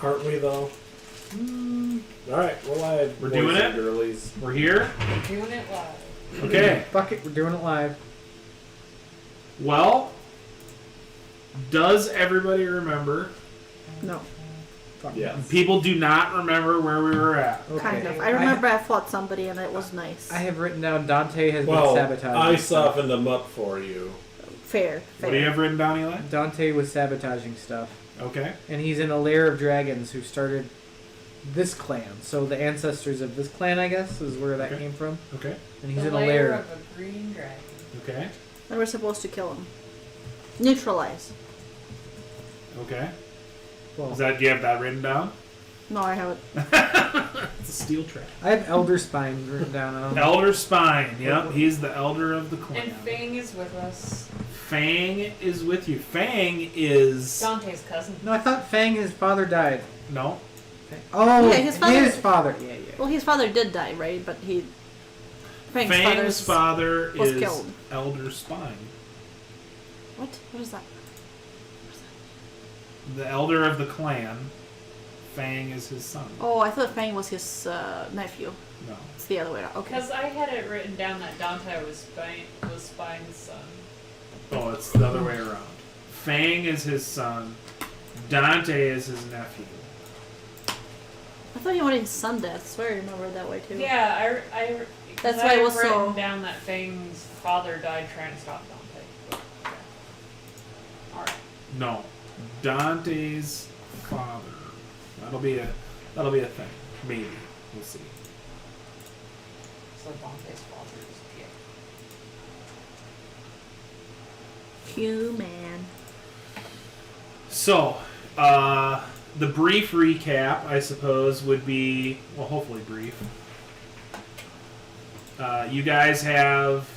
Aren't we, though? Alright, we're live. We're doing it? Girlies. We're here? We're doing it live. Okay. Fuck it, we're doing it live. Well, does everybody remember? No. Fuck. Yes. People do not remember where we were at. Okay. Kind of. I remember I fought somebody and it was nice. I have written down Dante has Well, been sabotaging. I stuff. softened them up for you. Fair. What do you have written down, Eli? Dante was sabotaging stuff. Okay. And he's in a lair of dragons who started this clan. So the ancestors of this clan, I guess, is where that came from. Okay. And he's The in a lair lair. of a green dragon. Okay. And we're supposed to kill him. Neutralize. Okay. Well, Do you have that written down? No, I haven't. It's a steel trap. I have Elder Spine written down. I don't know. Elder Spine. Yep, he's the elder of the clan. And Fang is with us. Fang is with you. Fang is... Dante's cousin. No, I thought Fang, his father died. No. Oh, Yeah, his father- Yeah, yeah. Well, his father did die, right? But he... Fang's father was is killed. Elder Spine. What? What is that? The elder of the clan. Fang is his son. Oh, I thought Fang was his nephew. No. It's the other way around. Okay. Because I had it written down that Dante was Spine's son. Oh, it's the other way around. Fang is his son. Dante is his nephew. I thought he wanted his son dead. I swear I remember it that way too. Yeah, That's I why it have was written so... down that Fang's father died trying to stop Dante. But, yeah. Alright. No. Dante's father. That'll be a thing. Maybe. We'll see. So Dante's father is Human. So, the brief recap, I suppose, would be, well, hopefully brief. You guys have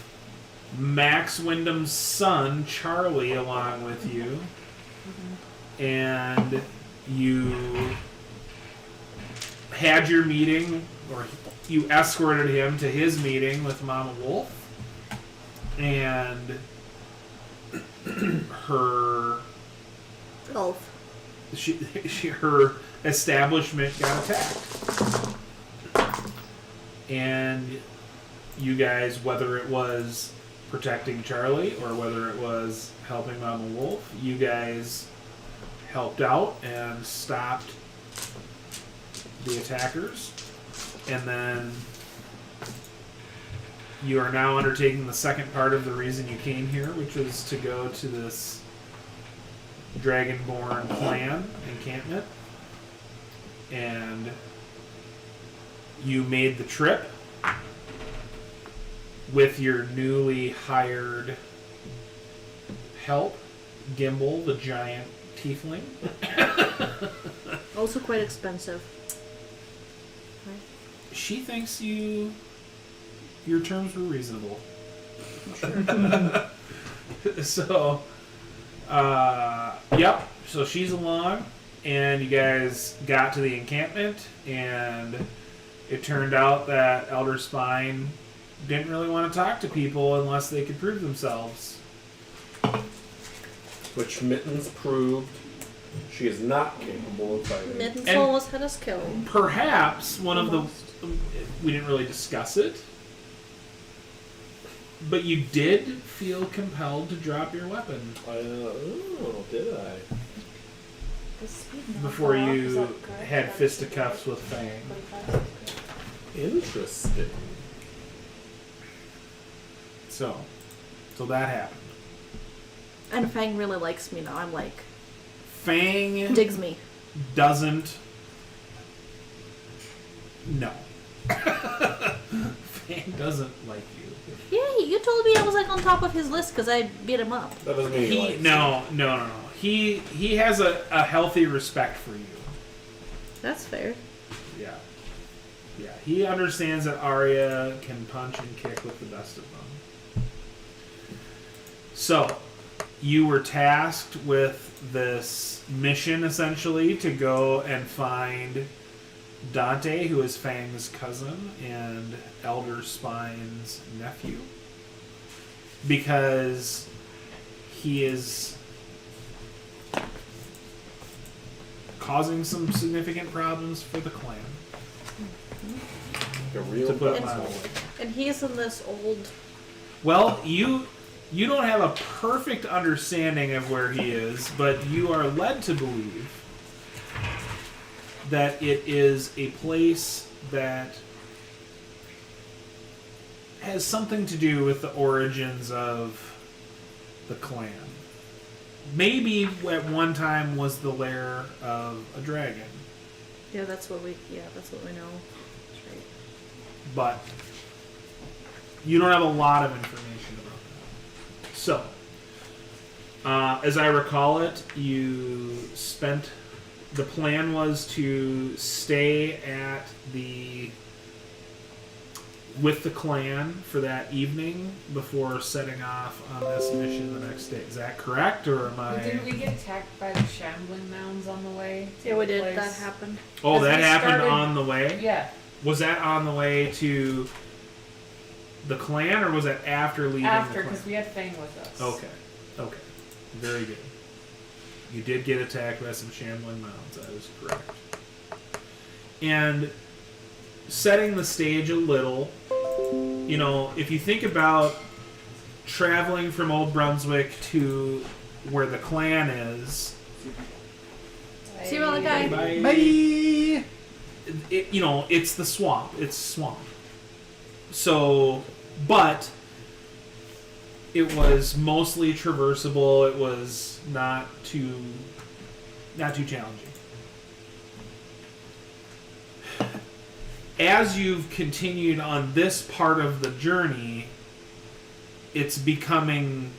Max Wyndham's son, Charlie, along with you. And you had your meeting, or you escorted him to his meeting with Mama Wolf. And her... Elf. her establishment got attacked. And you guys, whether it was protecting Charlie or whether it was helping Mama Wolf, you guys helped out and stopped the attackers. And then you are now undertaking the second part of the reason you came here, which was to go to this Dragonborn clan encampment, and you made the trip with your newly hired help, Gimbal, the giant tiefling. Also quite expensive. She thinks your terms were reasonable. So yep. So she's along, and you guys got to the encampment, and it turned out that Elder Spine didn't really want to talk to people unless they could prove themselves. Which Mittens proved she is not capable of fighting. Mittens And- almost had us killed. Perhaps one of Almost. we didn't really discuss it, but you did feel compelled to drop your weapon Oh, did I? before you had fisticuffs with Fang. Interesting. So that happened. And Fang really likes me now. I'm like... Fang digs me. doesn't... No. Fang doesn't like you. Yeah, you told me I was like on top of his list because I beat him up. That doesn't mean he likes you. No. He has a healthy respect for you. That's fair. Yeah. He understands that Arya can punch and kick with the best of them. So, you were tasked with this mission, essentially, to go and find Dante, who is Fang's cousin, and Elder Spine's nephew. Because he is causing some significant problems for the clan. A real To put it bad mildly. smell. And he's in this old. Well, you don't have a perfect understanding of where he is, but you are led to believe that it is a place that has something to do with the origins of the clan. Maybe at one time was the lair of a dragon, Yeah, that's what we know. That's right. but you don't have a lot of information about that. So, as I recall it, the plan was to stay with the clan for that evening before setting off on this mission the next day. Is that correct, or am I? Didn't we get attacked by the shambling mounds on the way? to Yeah, we the did. place? That happened. Oh, As that we happened started- on the way? Yeah. Was that on the way to the clan, or was that after leaving After, the clan? because we had Fang with us. Okay. Very good. You did get attacked by some shambling mounds. That is correct. And setting the stage a little, if you think about traveling from Old Brunswick to where the clan is, See you around the guy. Bye. it's the swamp. It's swamp. So, but it was mostly traversable. It was not too challenging. As you've continued on this part of the journey, it's becoming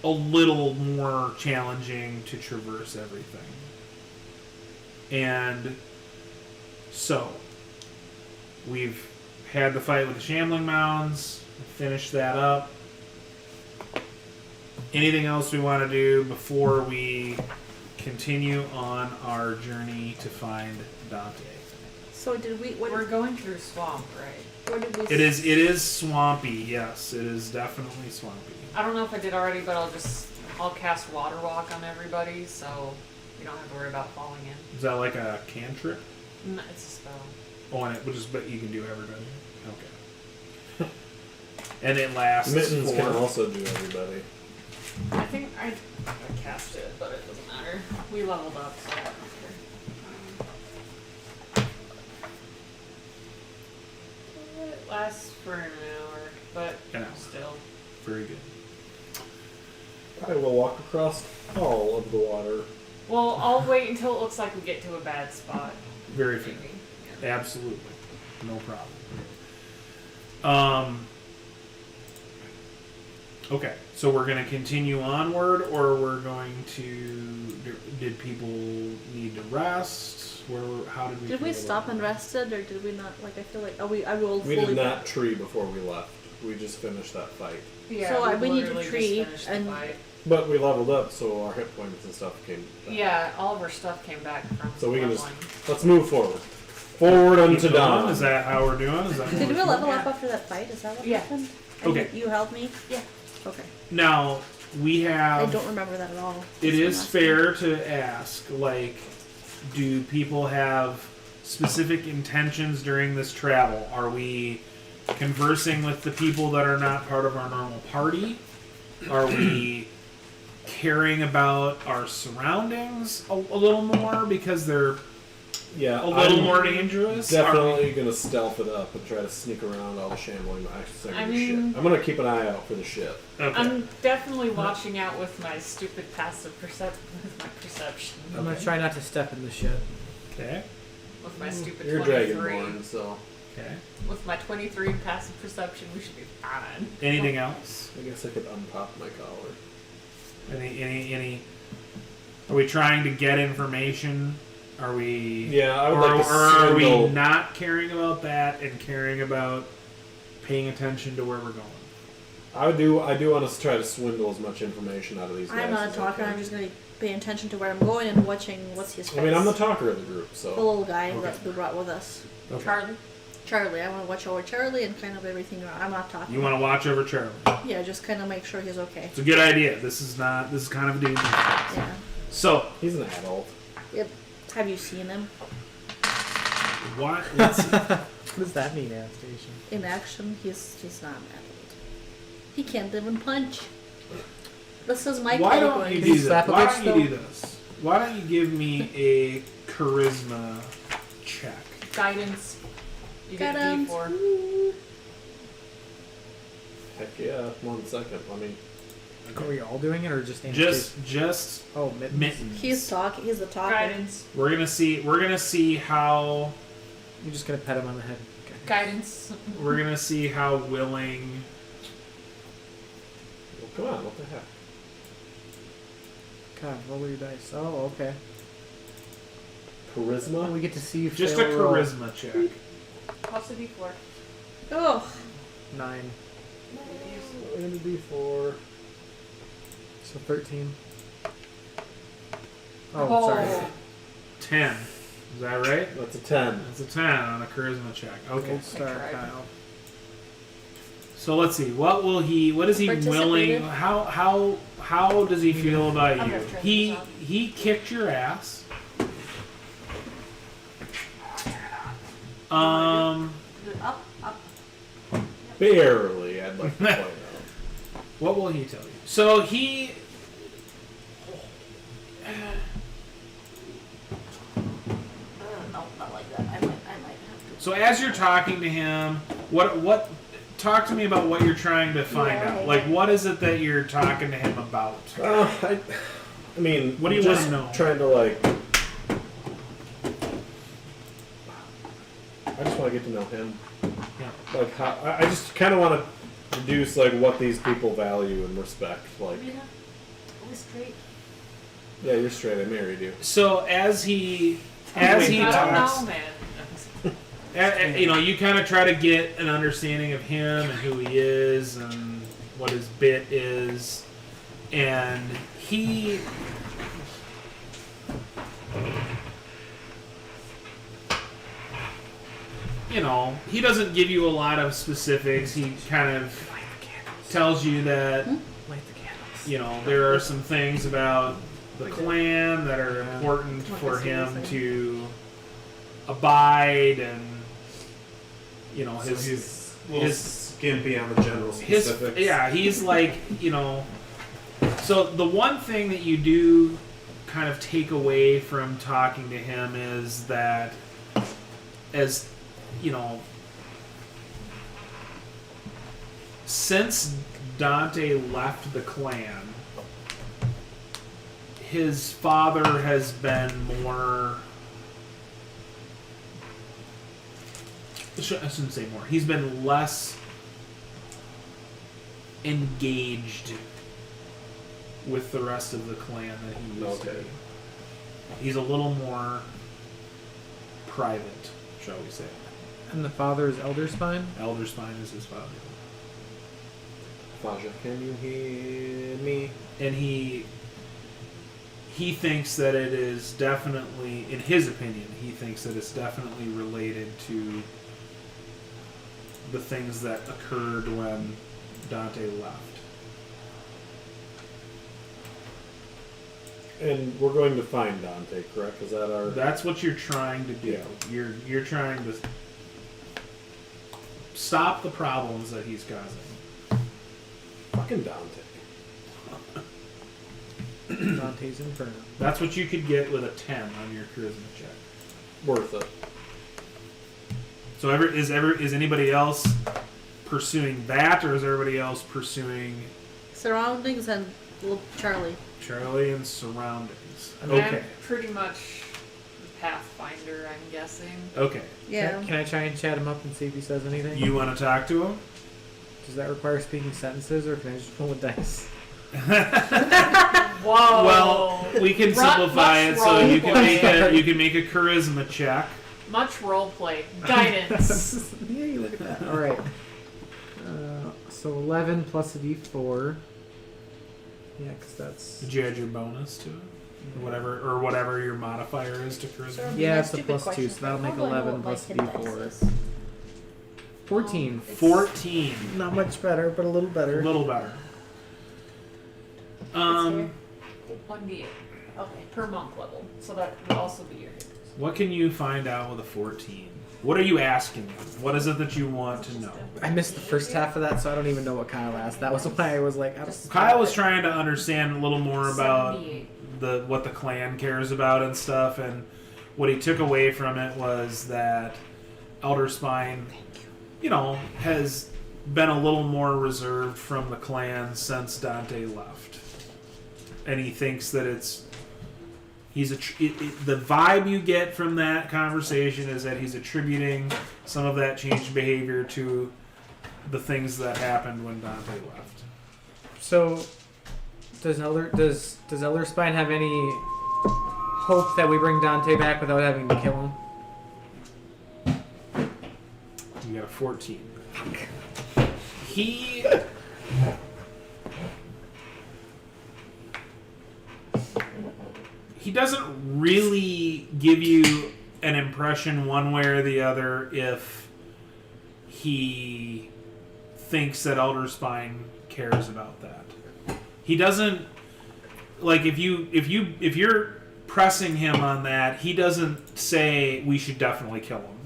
a little more challenging to traverse everything. And so, we've had the fight with the shambling mounds, finished that up. Anything else we want to do before we continue on our journey to find Dante? So did we? We're going through swamp, right? Where did we? It is swampy. Yes, it is definitely swampy. I don't know if I did already, but I'll cast Water Walk on everybody, so you don't have to worry about falling in. Is that like a cantrip? No, it's a spell. Oh, and but you can do everybody. Okay. And it lasts Mittens for. can also do everybody. I think I cast it, but it doesn't matter. We leveled up, so I don't care. It lasts for an hour, but An hour. still. Very good. I will walk across all of the water. Well, I'll wait until it looks like we get to a bad spot. Very fair. Maybe. Yeah. Absolutely. No problem. Okay, so we're going to continue onward, or we're going to... Did people need to rest? How did we... Did we feel stop about and that? rested, or did we not? Like, I feel like I rolled We fully. did not tree before we left. We just finished that fight. Yeah, So, we need to literally just tree finished the and- fight. But we leveled up, so our hit points and stuff came back. Yeah, all of our stuff came back from So we can just... leveling. Let's move forward. Forward Keep unto going? dawn. Is that how we're doing? Is that Did we what we're level Yeah. up after that fight? Is that what Yeah. happened? And Okay. You helped me. Yeah. Okay. Now, we I have... don't remember that at all. It That's is what I'm fair to ask, like, do people have specific intentions during this travel? Are we conversing with the people that are not part of our normal party? Are we caring about our surroundings a little more because they're Yeah, a little I'm more dangerous? definitely going to stealth it up and try to sneak around all the shambling shit. I'm going to keep an eye out for the shit. Okay. I'm definitely watching out with my stupid passive perception. I'm gonna try not to step in the shit. Okay. With my stupid You're 23. Dragonborn, so Okay. With my 23 passive perception, we should be fine. Anything else? I guess I could unpop my collar. Any? Are we trying to get information? Are we? Yeah, I would or, like to or are we swindle. not caring about that and caring about paying attention to where we're going? I do want to try to swindle as much information out of these guys. I'm not a as I talker. can. I'm just gonna pay attention to where I'm going and watching what's his face. I mean, I'm the talker of the group, the so little guy Okay. that we brought with us. Okay. Charlie. I want to watch over Charlie and kind of everything around. I'm not talking. You want to watch over Charlie? Yeah, just kind of make sure he's okay. It's a good idea. This is kind of a dangerous place. Yeah. So he's an adult. Yep. Have you seen him What? Let's see. What does that mean, Anastasia? in action? He's not an athlete. He can't even punch. This is my Why don't category. you Can you do slap this? a Why bitch, don't you do this? Why don't you give me a charisma check? Guidance. You get a Guidance. D4. Heck yeah, 1 second. I mean, Are we all doing it or just Anastasia? Just Oh, mittens. mittens. He's talking. He's the talker. Guidance. We're gonna see how You're just gonna pet him on the head. Okay. Guidance. we're gonna see how willing. well, come on, what the heck? God, roll your dice. Oh, okay. Charisma? We get to see you Just a fail roll. charisma check. Plus a D4. Oh, 9. And a D4. So 13. Oh, sorry. 10. Is that right? That's a 10. That's a 10 on a charisma check. Okay. Gold star, tried. Kyle. So let's see. What is he willing? Participated. How does he feel about I'm you? gonna turn He this on. he kicked your ass. up, up. Barely, I'd like to point out. What will he tell you? So he. No, not like that. I might have to. So as you're talking to him, what? Talk to me about what you're trying to find Yeah, out. okay. Like, what is it that you're talking to him about? I mean, What do you just wanna know? Trying to like. I just want to get to know him. Yeah. Like how I just kind of want to deduce like what these people value and respect. Like, Rita, are we straight? yeah, you're straight. I married you. So as he I talks, don't know, man. you kind of try to get an understanding of him and who he is and what his bit is, and he. He doesn't give you a lot of specifics. He kind of tells you that, Light the candles. there are some things about the clan that are important for him to abide, and, his he's a little his- skimpy on the general his specifics. he's like, so the one thing that you do kind of take away from talking to him is that, as since Dante left the clan, his father has been more. I shouldn't say more. He's been less engaged with the rest of the clan than he used to Okay. be. He's a little more private, shall we say. And the father is Elder Spine? Elder Spine is his father. Faja, can you hear me? And he thinks that it is definitely, in his opinion, he thinks that it's definitely related to the things that occurred when Dante left. And we're going to find Dante, correct? Is that our? That's what you're trying to do. Yeah. You're trying to stop the problems that he's causing. Fucking Dante. Dante's Inferno. That's what you could get with a 10 on your charisma check. Worth it. So is anybody else pursuing that, or is everybody else pursuing Surroundings and little Charlie. Charlie and surroundings? I'm Okay. pretty much the Pathfinder, I'm guessing. Okay. Yeah. Can I try and chat him up and see if he says anything? You want to talk to him? Does that require speaking sentences, or can I just roll with dice? Whoa. Well, we can simplify much it so you can roleplay. you can make a charisma check. Much roleplay. Guidance. Yeah, you look at that. All right. So 11 plus a d4. Yeah, because that's... Did you add your bonus to it? Whatever your modifier is to charisma. Yeah, My it's a stupid plus question. 2, so that'll How make do I know 11 what my plus hit dice d4. is? 14. It's- 14. Not much better, but a little A better. little better. It's here. 1d8. Okay. per monk level. So that would also be your hit. What can you find out with a 14? What are you asking me? What is it that you want to know? I missed the first half of that, so I don't even know what Kyle asked. That was why I was like, I don't. Kyle was trying to understand a little more about 78. what the clan cares about and stuff, and what he took away from it was that Elder Spine, has been a little more reserved from the clan since Dante left, and he thinks that the vibe you get from that conversation is that he's attributing some of that changed behavior to the things that happened when Dante left. So, does Elder Spine have any hope that we bring Dante back without having to kill him? You got a 14. He doesn't really give you an impression one way or the other if he thinks that Elder Spine cares about that. He doesn't if you're pressing him on that, he doesn't say we should definitely kill him.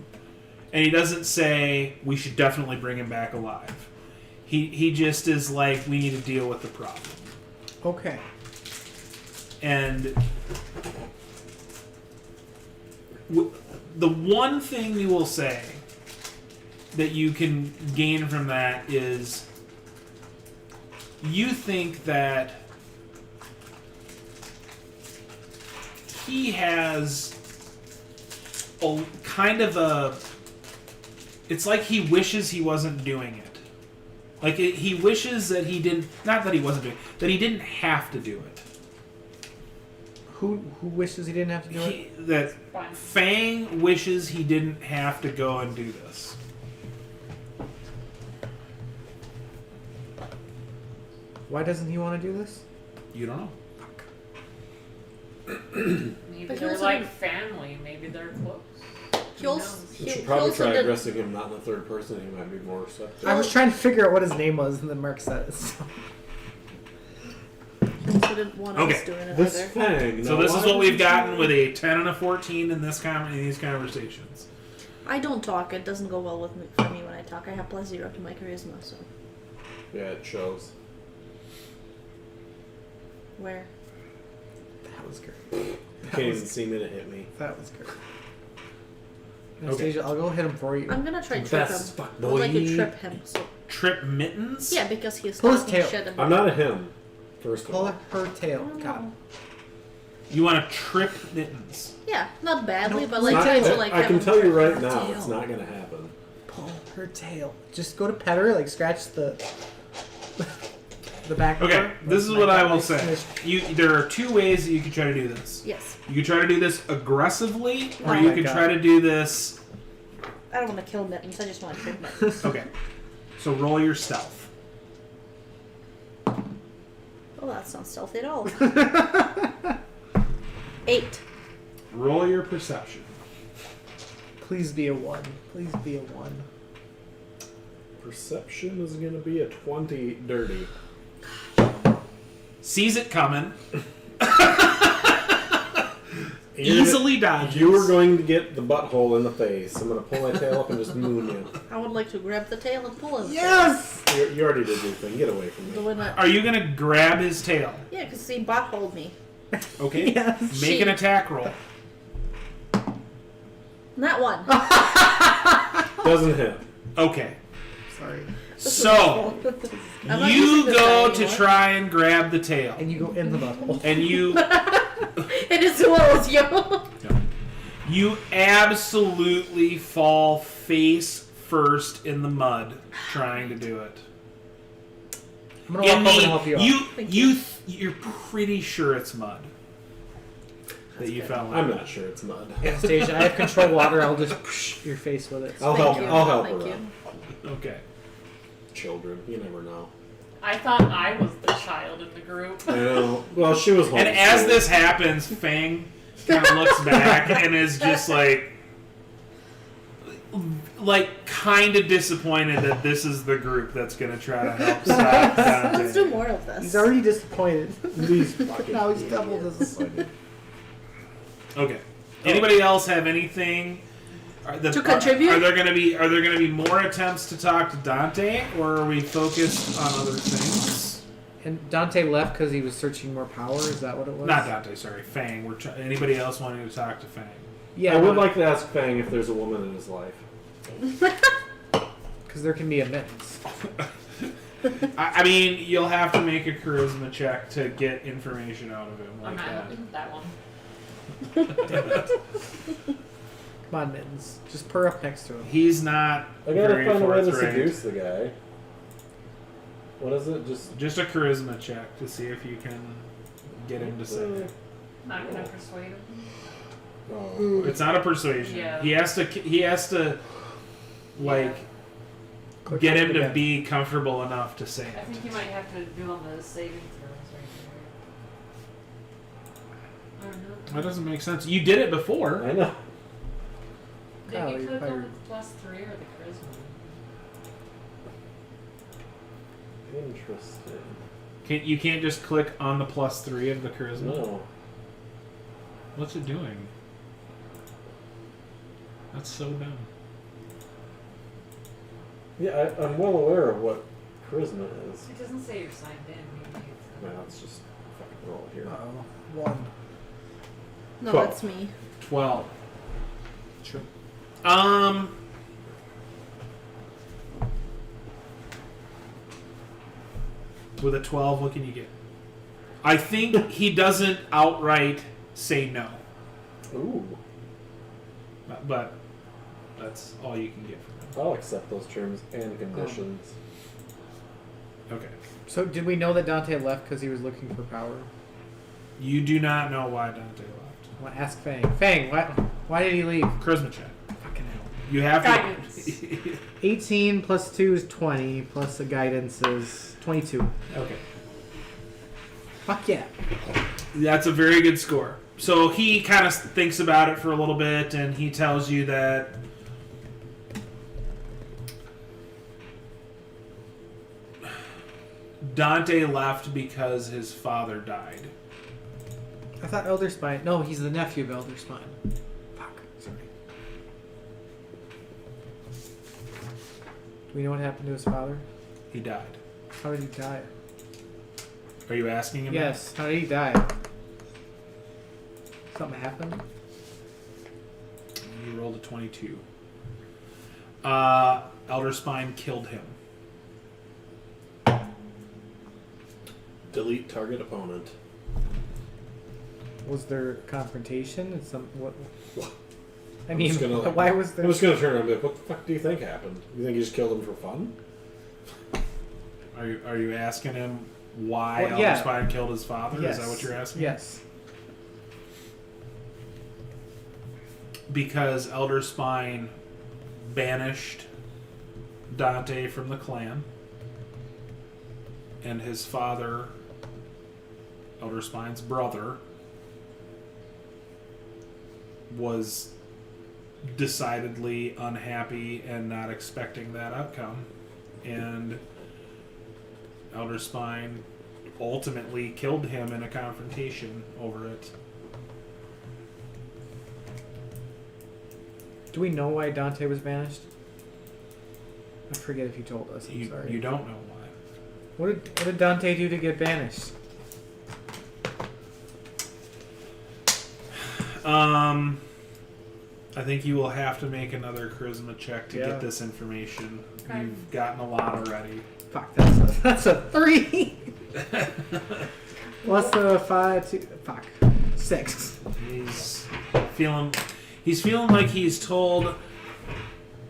And he doesn't say we should definitely bring him back alive. He just is like, we need to deal with the problem. Okay. And the one thing you will say that you can gain from that is you think that he has a kind of a... It's like he wishes he wasn't doing it. He wishes that he didn't... Not that he wasn't doing it, that he didn't have to do it. Who wishes he didn't have to do it? That Fang wishes he didn't have to go and do this. Why doesn't he want to do this? You don't know. Maybe But he they're also like didn't- family. Maybe they're close. He also, You should he probably also try did, addressing him not in the third person. He might be more receptive. I was trying to figure out what his name was, and then Mark said it. So. he also didn't want us Okay. doing it This either. Fang. So now this is why what we've doesn't gotten he- with a 10 and a 14 in these conversations. I don't talk. It doesn't go well with me for me when I talk. I have +0 to my charisma. So Yeah, it shows. where? That was great. You can't even see me to hit me. That was great. Anastasia, I'll go hit him for you. I'm gonna try to trip Best him. fuck I would like to boy. trip him. So Trip Mittens? yeah, because he is Pull his talking tail. shit about. I'm not a him. First of Pull all. her tail. I don't Got know. him. You want to trip Mittens? Yeah, not badly, No, but It's like not- trying to like. I have can him tell you trip. right now, Tail. it's not gonna happen. Pull her tail. Just go to pet her, like scratch the back. of Okay, her. this is Like what that, I will like, say. squish. There are two ways that you can try to do this. Yes, You can try to do this aggressively, or Oh you my can God. try to do this... I don't want to kill Mittens. I just want to trip Mittens. Okay. So roll your stealth. Oh, that's not stealthy at all. 8. Roll your perception. Please be a 1. Please be a 1. Perception is gonna be a 20 dirty. Sees it coming. You're Easily dodges. You were going to get the butthole in the face. I'm gonna pull my tail up and just moon you. I would like to grab the tail and pull him. Yes! You already did your thing. Get away from me. Doing it. Are you going to grab his tail? Yeah, because he buttholed me. Okay. Yes. Make an attack roll. That one. Doesn't hit. Okay. Sorry. So, I'm not you using this go guy to anymore. try and grab the tail. And you go in the butthole. And you... It is well as you. You absolutely fall face first in the mud trying to do it. I'm gonna walk over and help you out. Thank You're pretty sure it's mud that you fell in. I'm not sure it's mud. Anastasia, I have control water. I'll just push your face with it. I'll Thank help. you. I'll help Thank her. you. out. Okay. Children, you never know. I thought I was the child in the group. I know. Well, she was home. And as this happens, Fang kind of looks back and is just like kind of disappointed that this is the group that's going to try to help stop Dante. Let's do more of this. He's already disappointed. These fucking Now he's idiots. doubled his- Okay. Anybody else have anything To contribute? Are there going to be more attempts to talk to Dante, or are we focused on other things? And Dante left because he was searching more power. Is that what it was? Not Dante, sorry, Fang. Anybody else wanting to talk to Fang? Yeah, I would like to ask Fang if there's a woman in his life. because there can be admittance. I mean, you'll have to make a charisma check to get information out of him I'm like not that. that one. Come on, Mittens. Just purr up next to him. He's not I gotta very find a way to forthright. seduce the guy. What is it? Just a charisma check to see if you can get him to say it. Not gonna persuade him. Oh. It's not a persuasion. Yeah. He has to like Click get on him it to again. be comfortable enough to say I it. think you might have to do on the saving throws right there. I don't know. That doesn't make sense. You did it before. I know. Did Kyle, you you're click on fired. the +3 or the charisma? Interesting. You can't just click on the +3 of the charisma. No. What's it doing? That's so dumb. Yeah, I'm well aware of what charisma is. It doesn't say you're signed in. Maybe it's Now let's just fucking roll here. Uh-oh. 1. No, 12. that's me. 12. Sure. With a 12, what can you get? I think he doesn't outright say no, Ooh. but that's all you can get from him. I'll accept those terms and conditions. Okay. So, did we know that Dante left because he was looking for power? You do not know why Dante left. I want to ask Fang. Fang, why did he leave? Charisma check. Fucking hell. You have Guidance. to. 18 plus 2 is 20, plus the guidance is 22. Okay. Fuck yeah. That's a very good score. So he kind of thinks about it for a little bit, and he tells you that Dante left because his father died. I thought Elder Spine. No, he's the nephew of Elder Spine. Fuck. Sorry. Do we know what happened to his father? He died. How did he die? Are you asking him? Yes. How did he die? Something happened? He rolled a 22. Elder Spine killed him. Delete target opponent. Was there confrontation? And some what? I I'm mean, just gonna, why was there? I'm just gonna turn around and be like, what the fuck do you think happened? You think you just killed him for fun? Are you asking him why Well, Elder yeah. Spine killed his father? Yes. Is that what you're asking? Yes. Because Elder Spine banished Dante from the clan, and his father, Elder Spine's brother, was decidedly unhappy and not expecting that outcome, and Elder Spine ultimately killed him in a confrontation over it. Do we know why Dante was banished? I forget if you told us. I'm sorry. You don't know why. What did Dante do to get banished? I think you will have to make another charisma check to Yeah. get this information. Okay. You've gotten a lot already. Fuck, that's a 3. Plus the 5, 2. Fuck, 6. He's feeling like he's told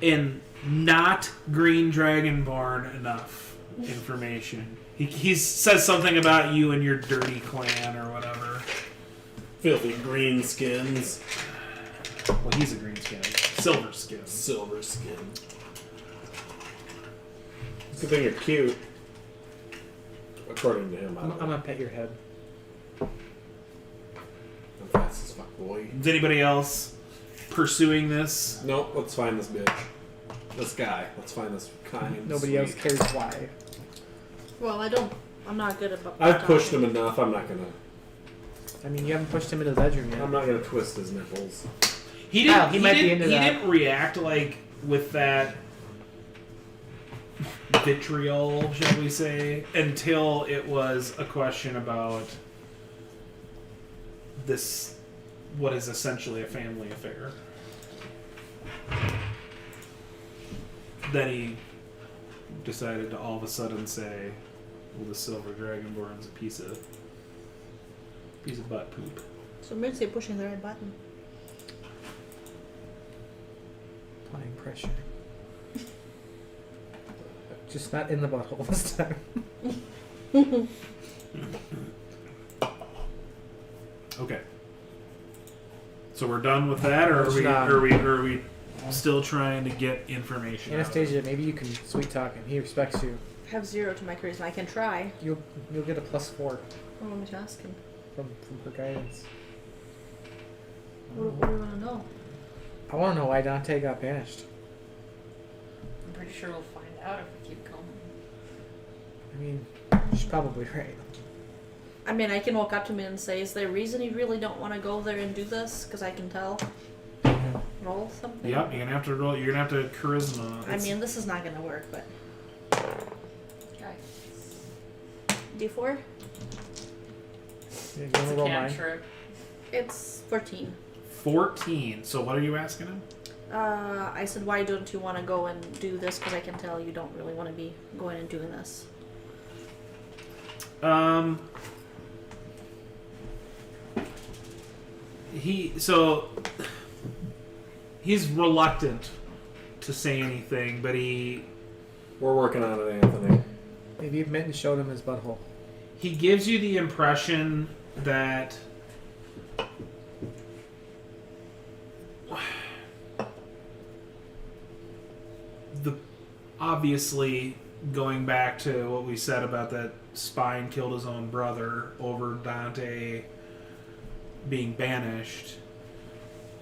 in not Green Dragonborn enough information. He says something about you and your dirty clan or whatever. Filthy green skins. Well, he's a green skin. Silver skin. Silver skin. Good thing you're cute. According to him, I I'm don't know. gonna pet your head. I'm fast as fuck, boy. Is anybody else pursuing this? Nope, let's find this bitch. This guy. Let's find this kind. Nobody else sweet- cares why. Well, I'm not good about. I've pushed him enough. I'm not gonna I mean, you haven't pushed him into the bedroom yet. I'm not gonna twist his nipples. He didn't. Wow, he might be into that. He didn't react like with that vitriol, shall we say, until it was a question about this, what is essentially a family affair. Then he decided to all of a sudden say, "Well, the silver dragonborn's a piece of butt poop." So Mercy pushing the right button. Applying pressure. Just not in the butthole this time. Okay. So we're done with that, or Let's not. are we still trying to get information? out of him? Anastasia, maybe you can sweet talk him. He respects you. I have 0 to my charisma. I can try. You'll get a +4 What want me to ask him? from her guidance. What do you want to know? I want to know why Dante got banished. I'm pretty sure we'll find out if we keep going. I mean, she's probably right. I mean, I can walk up to him and say, "Is there a reason you really don't want to go there and do this? Because I can tell." Roll something. Yep, you're gonna have to roll. You're gonna have to charisma. I mean, this is not gonna work, but Okay. D4. Yeah, you It's want a to roll mine? cantrip. It's 14. 14. So what are you asking him? I said, "Why don't you want to go and do this? Because I can tell you don't really want to be going and doing this." He's reluctant to say anything, but We're working on it, Anthony. Maybe if Mitten showed him his butthole. he gives you the impression that obviously going back to what we said about that Spine killed his own brother over Dante being banished,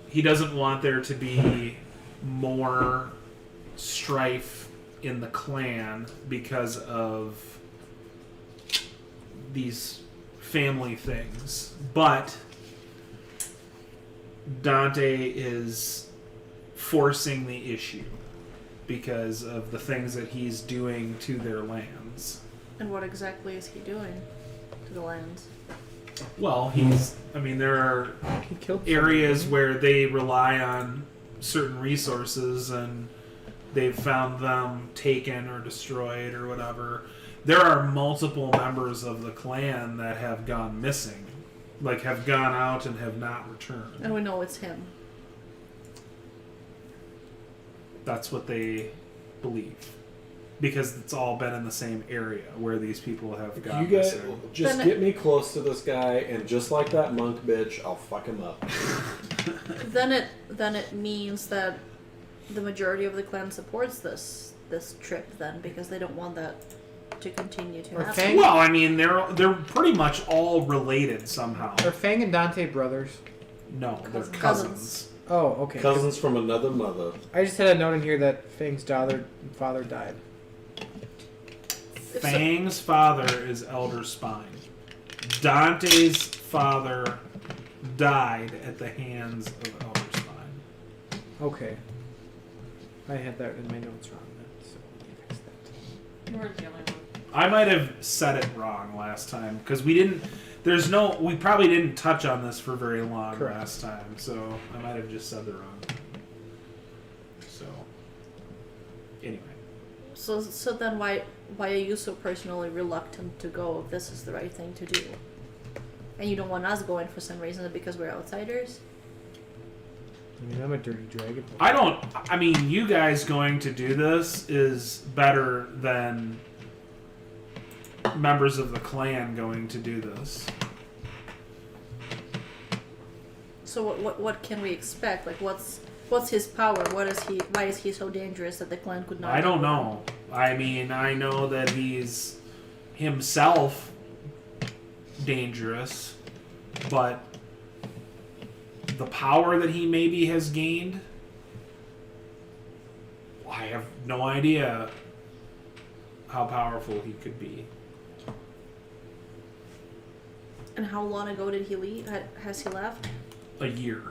he doesn't want there to be more strife in the clan because of these family things. But Dante is forcing the issue because of the things that he's doing to their lands. And what exactly is he doing to the lands? Well, there are He killed areas somebody. where they rely on certain resources and they've found them taken or destroyed or whatever. There are multiple members of the clan that have gone missing, like have gone out and have not returned. And we know it's him. That's what they believe. Because it's all been in the same area where these people have gone You guys missing. just Then- get me close to this guy, and just like that monk bitch, I'll fuck him up. Then it means that the majority of the clan supports this trip then, because they don't want that to continue to Or happen. Fang? Well, they're pretty much all related somehow. Are Fang and Dante brothers? No, they're Cousins. cousins. Oh, okay. Cousins from another mother. I just had a note in here that Fang's father died. Fang's father is Elder Spine. Dante's father died at the hands of Elder Spine. Okay. I had that in my notes wrong then, so let me fix that. You weren't the only one. I might have said it wrong last time because we probably didn't touch on this for very long Correct. last time, so I might have just said the wrong thing. So, anyway. So then why are you so personally reluctant to go if this is the right thing to do? And you don't want us going for some reason because we're outsiders? I mean, I'm a dirty dragon. You guys going to do this is better than members of the clan going to do this. So what can we expect? Like what's his power? Why is he so dangerous that the clan could not? I don't know. I know that he's himself dangerous, but the power that he maybe has gained, I have no idea how powerful he could be. And how long ago did he leave? Has he left? A year.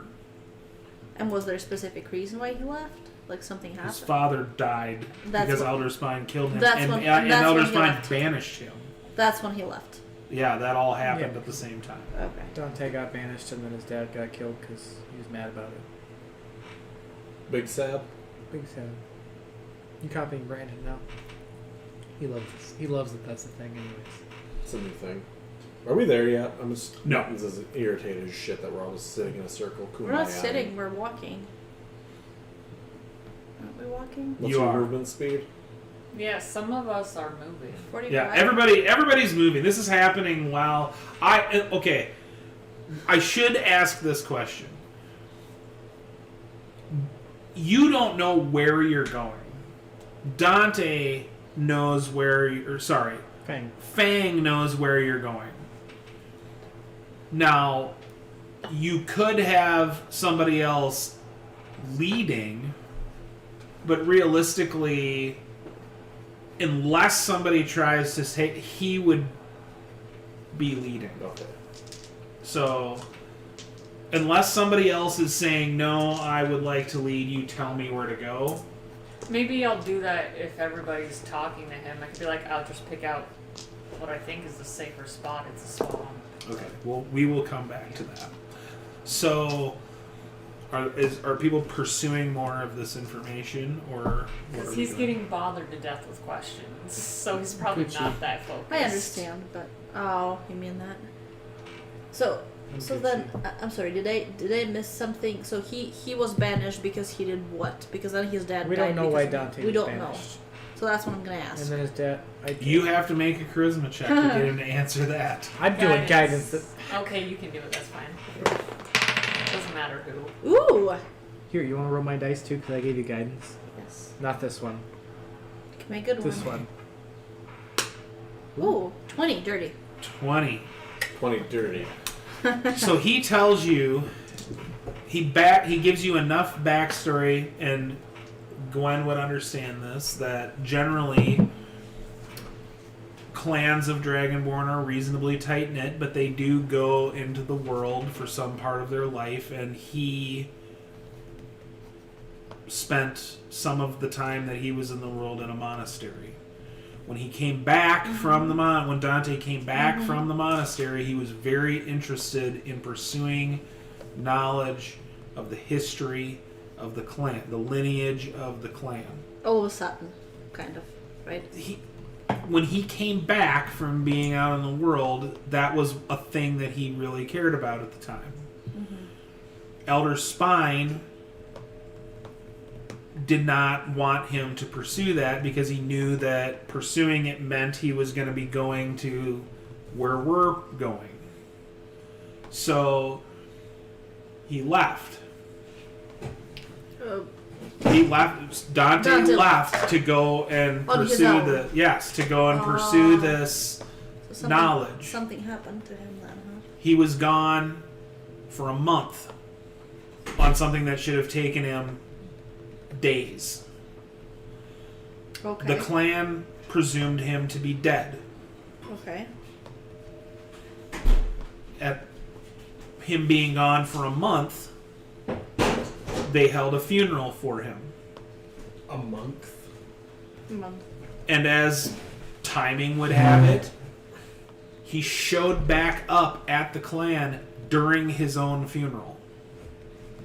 And was there a specific reason why he left? Like something happened? His father died because what- Elder Spine killed him, That's and, when- and that's Elder when he Spine left. banished him. That's when he left. Yeah, that all happened Yeah. at the same time. Okay. Dante got banished, and then his dad got killed because he was mad about it. Big Sab. Big sad. You copying Brandon now? He loves this. He loves that. That's the thing, anyways. It's a new thing. Are we there yet? I'm just No. This is irritated as shit that we're all just sitting in a circle. We're not kumbaya-ing. sitting, we're walking. Aren't we walking? What's You your are. movement speed? Yeah, some of us are moving. 45. Yeah, everybody's moving. This is happening while okay. I should ask this question. You don't know where you're going. Dante knows where you're. Sorry, Fang knows where you're going. Now, you could have somebody else leading, but realistically, unless somebody tries to say, he would be leading. Okay. So, unless somebody else is saying, no, I would like to lead, you tell me where to go. Maybe I'll do that if everybody's talking to him. I could be like, I'll just pick out what I think is the safer spot. It's a swamp. Okay, well, we will come back to that. So, are people pursuing more of this information, or what are Because we he's doing? getting bothered to death with questions, so he's probably Gucci. not that focused. I understand, but oh, you mean that? So then I'm sorry. Did I miss something? So he was banished because he did what? Because then his dad. We died don't know why because Dante we was don't banished. know. So that's what I'm gonna ask. And then his dad. You have to make a charisma check to get him to answer that. I'm doing guidance. Okay, you can do it. That's fine. Doesn't matter who. Ooh. Here, you want to roll my dice too? Because I gave you guidance. Yes. Not this one. Give me a good This one. one. Ooh, 20, dirty. 20. 20 dirty. So he tells you, he gives you enough backstory, and Gwen would understand this, that generally clans of Dragonborn are reasonably tight-knit, but they do go into the world for some part of their life, and he spent some of the time that he was in the world in a monastery. When he came back from the when Dante came back from the monastery, he was very interested in pursuing knowledge of the history of the clan, the lineage of the clan. All of a sudden, kind of, right? When he came back from being out in the world, that was a thing that he really cared about at the time. Elder Spine did not want him to pursue that because he knew that pursuing it meant he was going to be going to where we're going. So he left. He left. Dante left to go and On his pursue own. pursue this So knowledge. Something happened to him then, huh? He was gone for a month on something that should have taken him days. Okay. The clan presumed him to be dead. Okay. At him being gone for a month, they held a funeral for him. A month? And as timing would have it, he showed back up at the clan during his own funeral.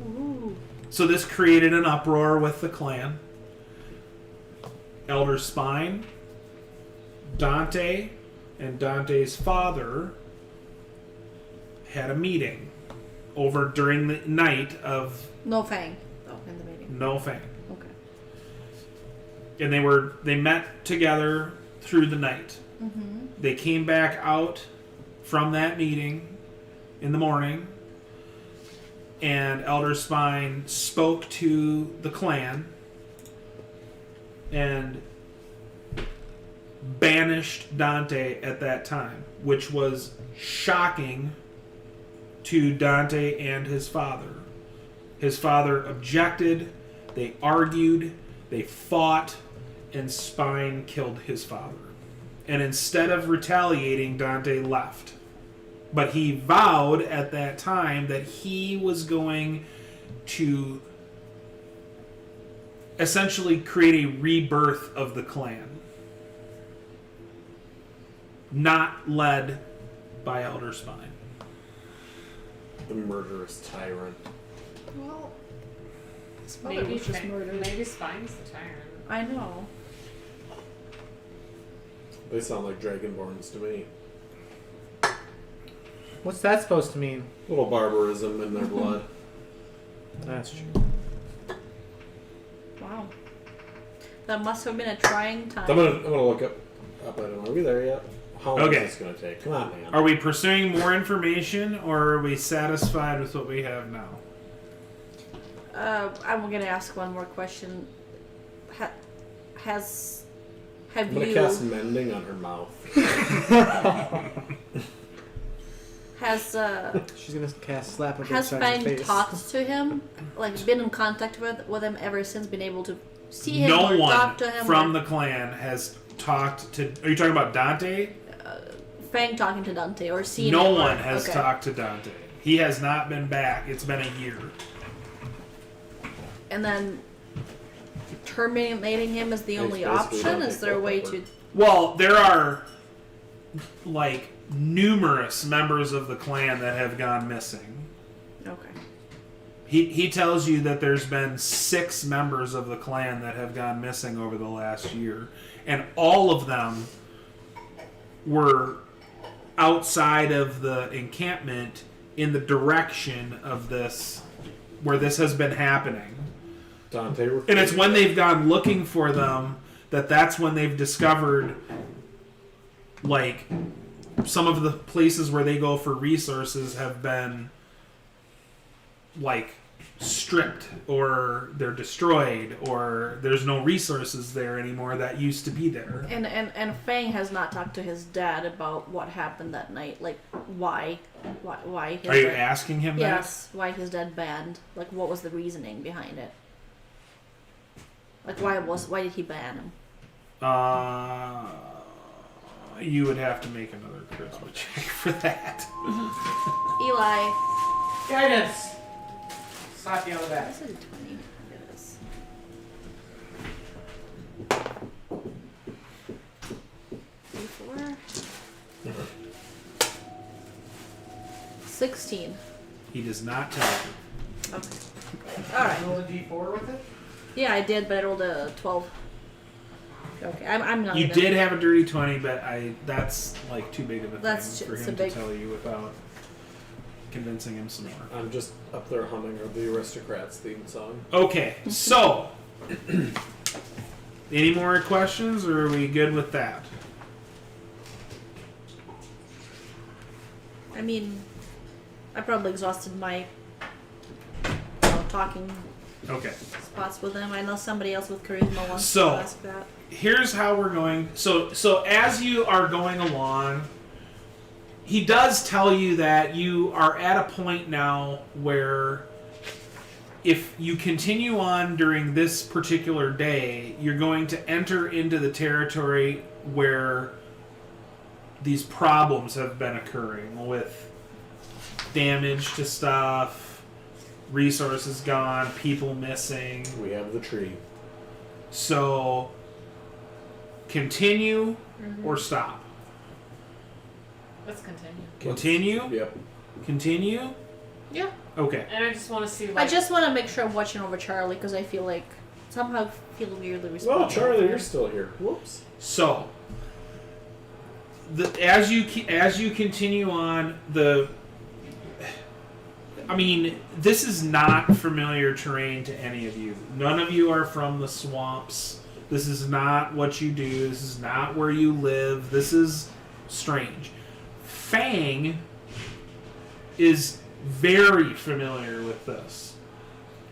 Ooh. So this created an uproar with the clan. Elder Spine, Dante, and Dante's father had a meeting over during the night of No Fang. Oh, in the meeting. No Fang. Okay. And they met together through the night. They came back out from that meeting in the morning, and Elder Spine spoke to the clan and banished Dante at that time, which was shocking to Dante and his father. His father objected, they argued, they fought, and Spine killed his father. And instead of retaliating, Dante left. But he vowed at that time that he was going to essentially create a rebirth of the clan. Not led by Elder Spine. The murderous tyrant. Well, his father Maybe was just murdered. maybe Spine's the tyrant. I know. They sound like Dragonborns to me. What's that supposed to mean? A little barbarism in their blood. That's true. Wow. That must have been a trying time. I'm gonna look up. I don't know. Are we there yet? How long Okay. is this gonna take? Come on, man. Are we pursuing more information, or are we satisfied with what we have now? I'm gonna ask one more question. Have I'm gonna you cast mending on her mouth. has She's gonna cast slap up has inside his Fang face. talked to him? Like been in contact with him ever since? Been able to see him No or one talk to him? from or the clan has talked to... Are you talking about Dante? Fang talking to Dante or seen No him? one has okay. talked to Dante. He has not been back. It's been a year. And then terminating him is the It's only basically option? Dante Is there a way Culpepper. to? Well, there are, like, numerous members of the clan that have gone missing. Okay. He tells you that there's been 6 members of the clan that have gone missing over the last year. And all of them were outside of the encampment in the direction of this, where this has been happening. Dante. And it's when they've gone looking for them that's when they've discovered, like, some of the places where they go for resources have been, like, stripped, or they're destroyed, or there's no resources there anymore that used to be there. And Fang has not talked to his dad about what happened that night. Like why his Are you dad, asking him yes, why his dad banned? Like what was the reasoning behind it? Like why did he ban him? that? You would have to make another charisma check for that. Eli. Guidance! Slap you on the back. I said 20. Look at this. D4. 16. He does not tell you. Okay. Alright. Roll a d4 with it? Yeah, I did, but I rolled a 12. Okay, I'm not You gonna... did have a dirty 20, but that's like too big of a That's thing for it's him a to big- tell you without convincing him some more. I'm just up there humming the Aristocrats theme song. Okay, so any more questions, or are we good with that? I mean, I probably exhausted my talking Okay. spots with them. I know somebody else with charisma wants So- to ask that. Here's how we're going. So as you are going along, he does tell you that you are at a point now where if you continue on during this particular day, you're going to enter into the territory where these problems have been occurring with damage to stuff, resources gone, people missing. We have the tree. So, continue or stop? Let's continue. Continue? Yep. Continue? Yeah. Okay. And I just want to see. Like, I just want to make sure I'm watching over Charlie because I feel like somehow feel weirdly responsible. Well, Charlie, you're still here. Whoops. So, as you continue on, I mean, this is not familiar terrain to any of you. None of you are from the swamps. This is not what you do. This is not where you live. This is strange. Fang is very familiar with this.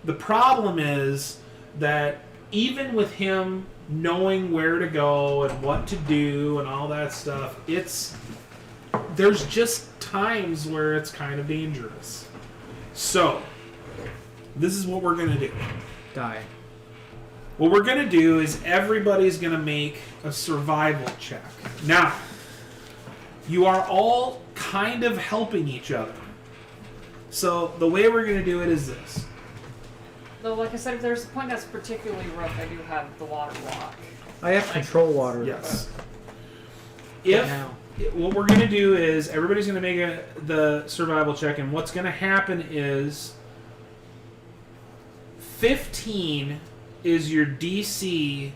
The problem is that even with him knowing where to go and what to do and all that stuff, there's just times where it's kind of dangerous. So, this is what we're going to do. Die. What we're going to do is everybody's going to make a survival check. Now, You are all kind of helping each other. So the way we're going to do it is this. Though, like I said, if there's a point that's particularly rough, I do have the water walk. I have control water. Yes. Now. What we're going to do is everybody's going to make the survival check, and what's going to happen is 15 is your DC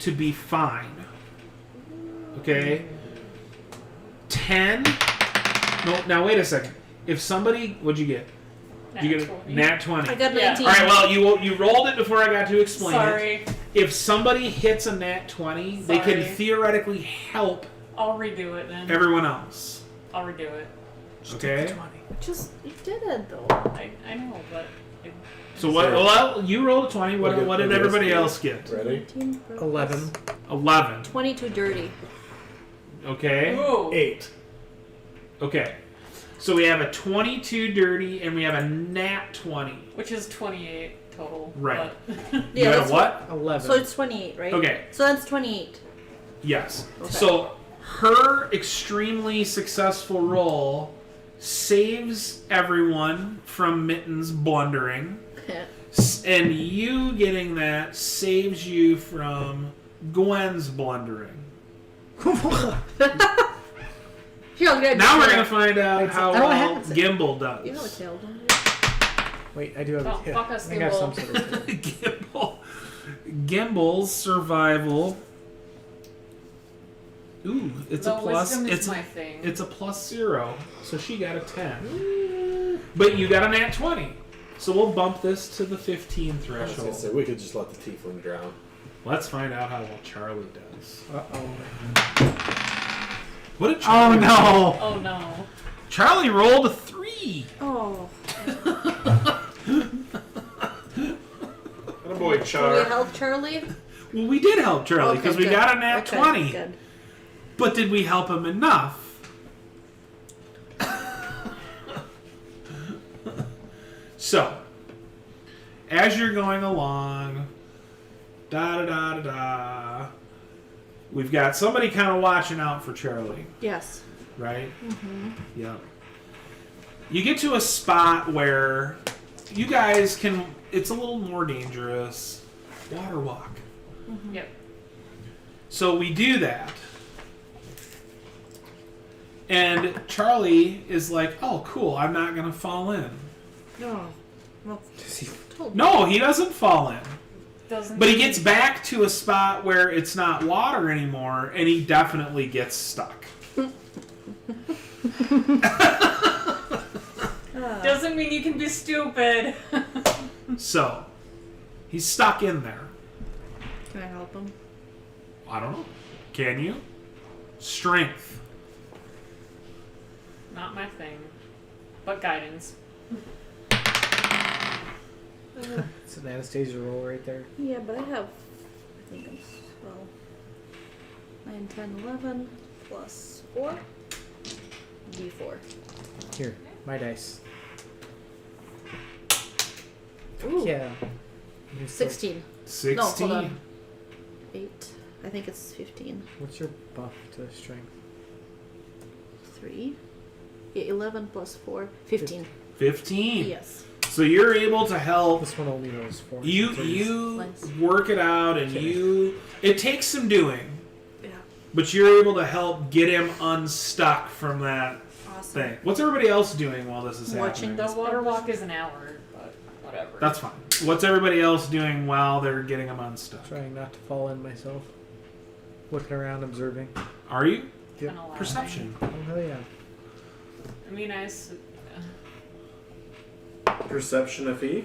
to be fine. Okay? 10. No, now wait a second. If somebody, what'd you get? Nat You get 20. a nat 20. I got Yeah. 19. All right. Well, you rolled it before I got to explain it. Sorry. If somebody hits a nat 20, they can Sorry. theoretically help I'll redo it then. everyone else. I'll redo it. Okay. Just, you did it though. I know, but... So what? Well, you rolled a 20. What did everybody else get? Ready? 19 11. 11. 22 dirty. Okay. Ooh. 8. Okay. So we have a 22 dirty and we have a nat 20. Which is 28 total. Right. But You had a that's what? 11. So it's 28, right? Okay. So that's 28. Yes. Okay. So her extremely successful roll saves everyone from Mitten's blundering. And you getting that saves you from Gwen's blundering. Now we're gonna find out how I don't well have it. Gimbal does. You have a tail, don't you? Wait, I do have Oh, a tail. fuck us, I think I have some Gimbal. sort of Gimbal's survival. Ooh, it's the a plus. wisdom is It's my thing. it's a +0, so she got a 10. But you got a nat 20, so we'll bump this to the 15 I was gonna threshold. say we could just let the tiefling drown. Let's find out how well Charlie does. Uh-oh. What did Oh, Charlie no. Oh no. Charlie rolled a 3. Oh. Oh boy, Can we Char. help Charlie? Well, we did help Charlie because we good. got a nat Okay, 20. Good. But did we help him enough? So, as you're going along, da da da da da, we've got somebody kind of watching out for Charlie, Yes. right? Yeah. You get to a spot where you guys can, it's a little more dangerous. Water walk. Yep. So we do that. And Charlie is like, oh, cool, I'm not going to fall in. No. Well, told me. No, he doesn't fall in. Doesn't But he gets back to a spot where it's not water anymore, and he definitely gets stuck. Doesn't mean you can be stupid. So, he's stuck in there. Can I help him? I don't know. Can you? Strength. Not my thing. But guidance. It's an Anastasia roll right there. Yeah, but I have. I think I'm. Well. 9, 10, 11 plus 4. D4. Here, my dice. Ooh. Yeah. You can still- 16. 16. No, hold on. 8. I think it's 15. What's your buff to strength? 3. Yeah, 11 plus 4. 15. 15. Yes. So you're able to help. This one only rolls 4. You Nice. work it out, and Okay. it takes some doing, Yeah. but you're able to help get him unstuck from that Awesome. thing. What's everybody else doing while this is Watching happening? The water walk is an hour, but whatever. That's fine. What's everybody else doing while they're getting him unstuck? Trying not to fall in myself. Looking around, observing. Are you? Kinda loud. Perception. Oh, hell yeah. I mean, Perception of E.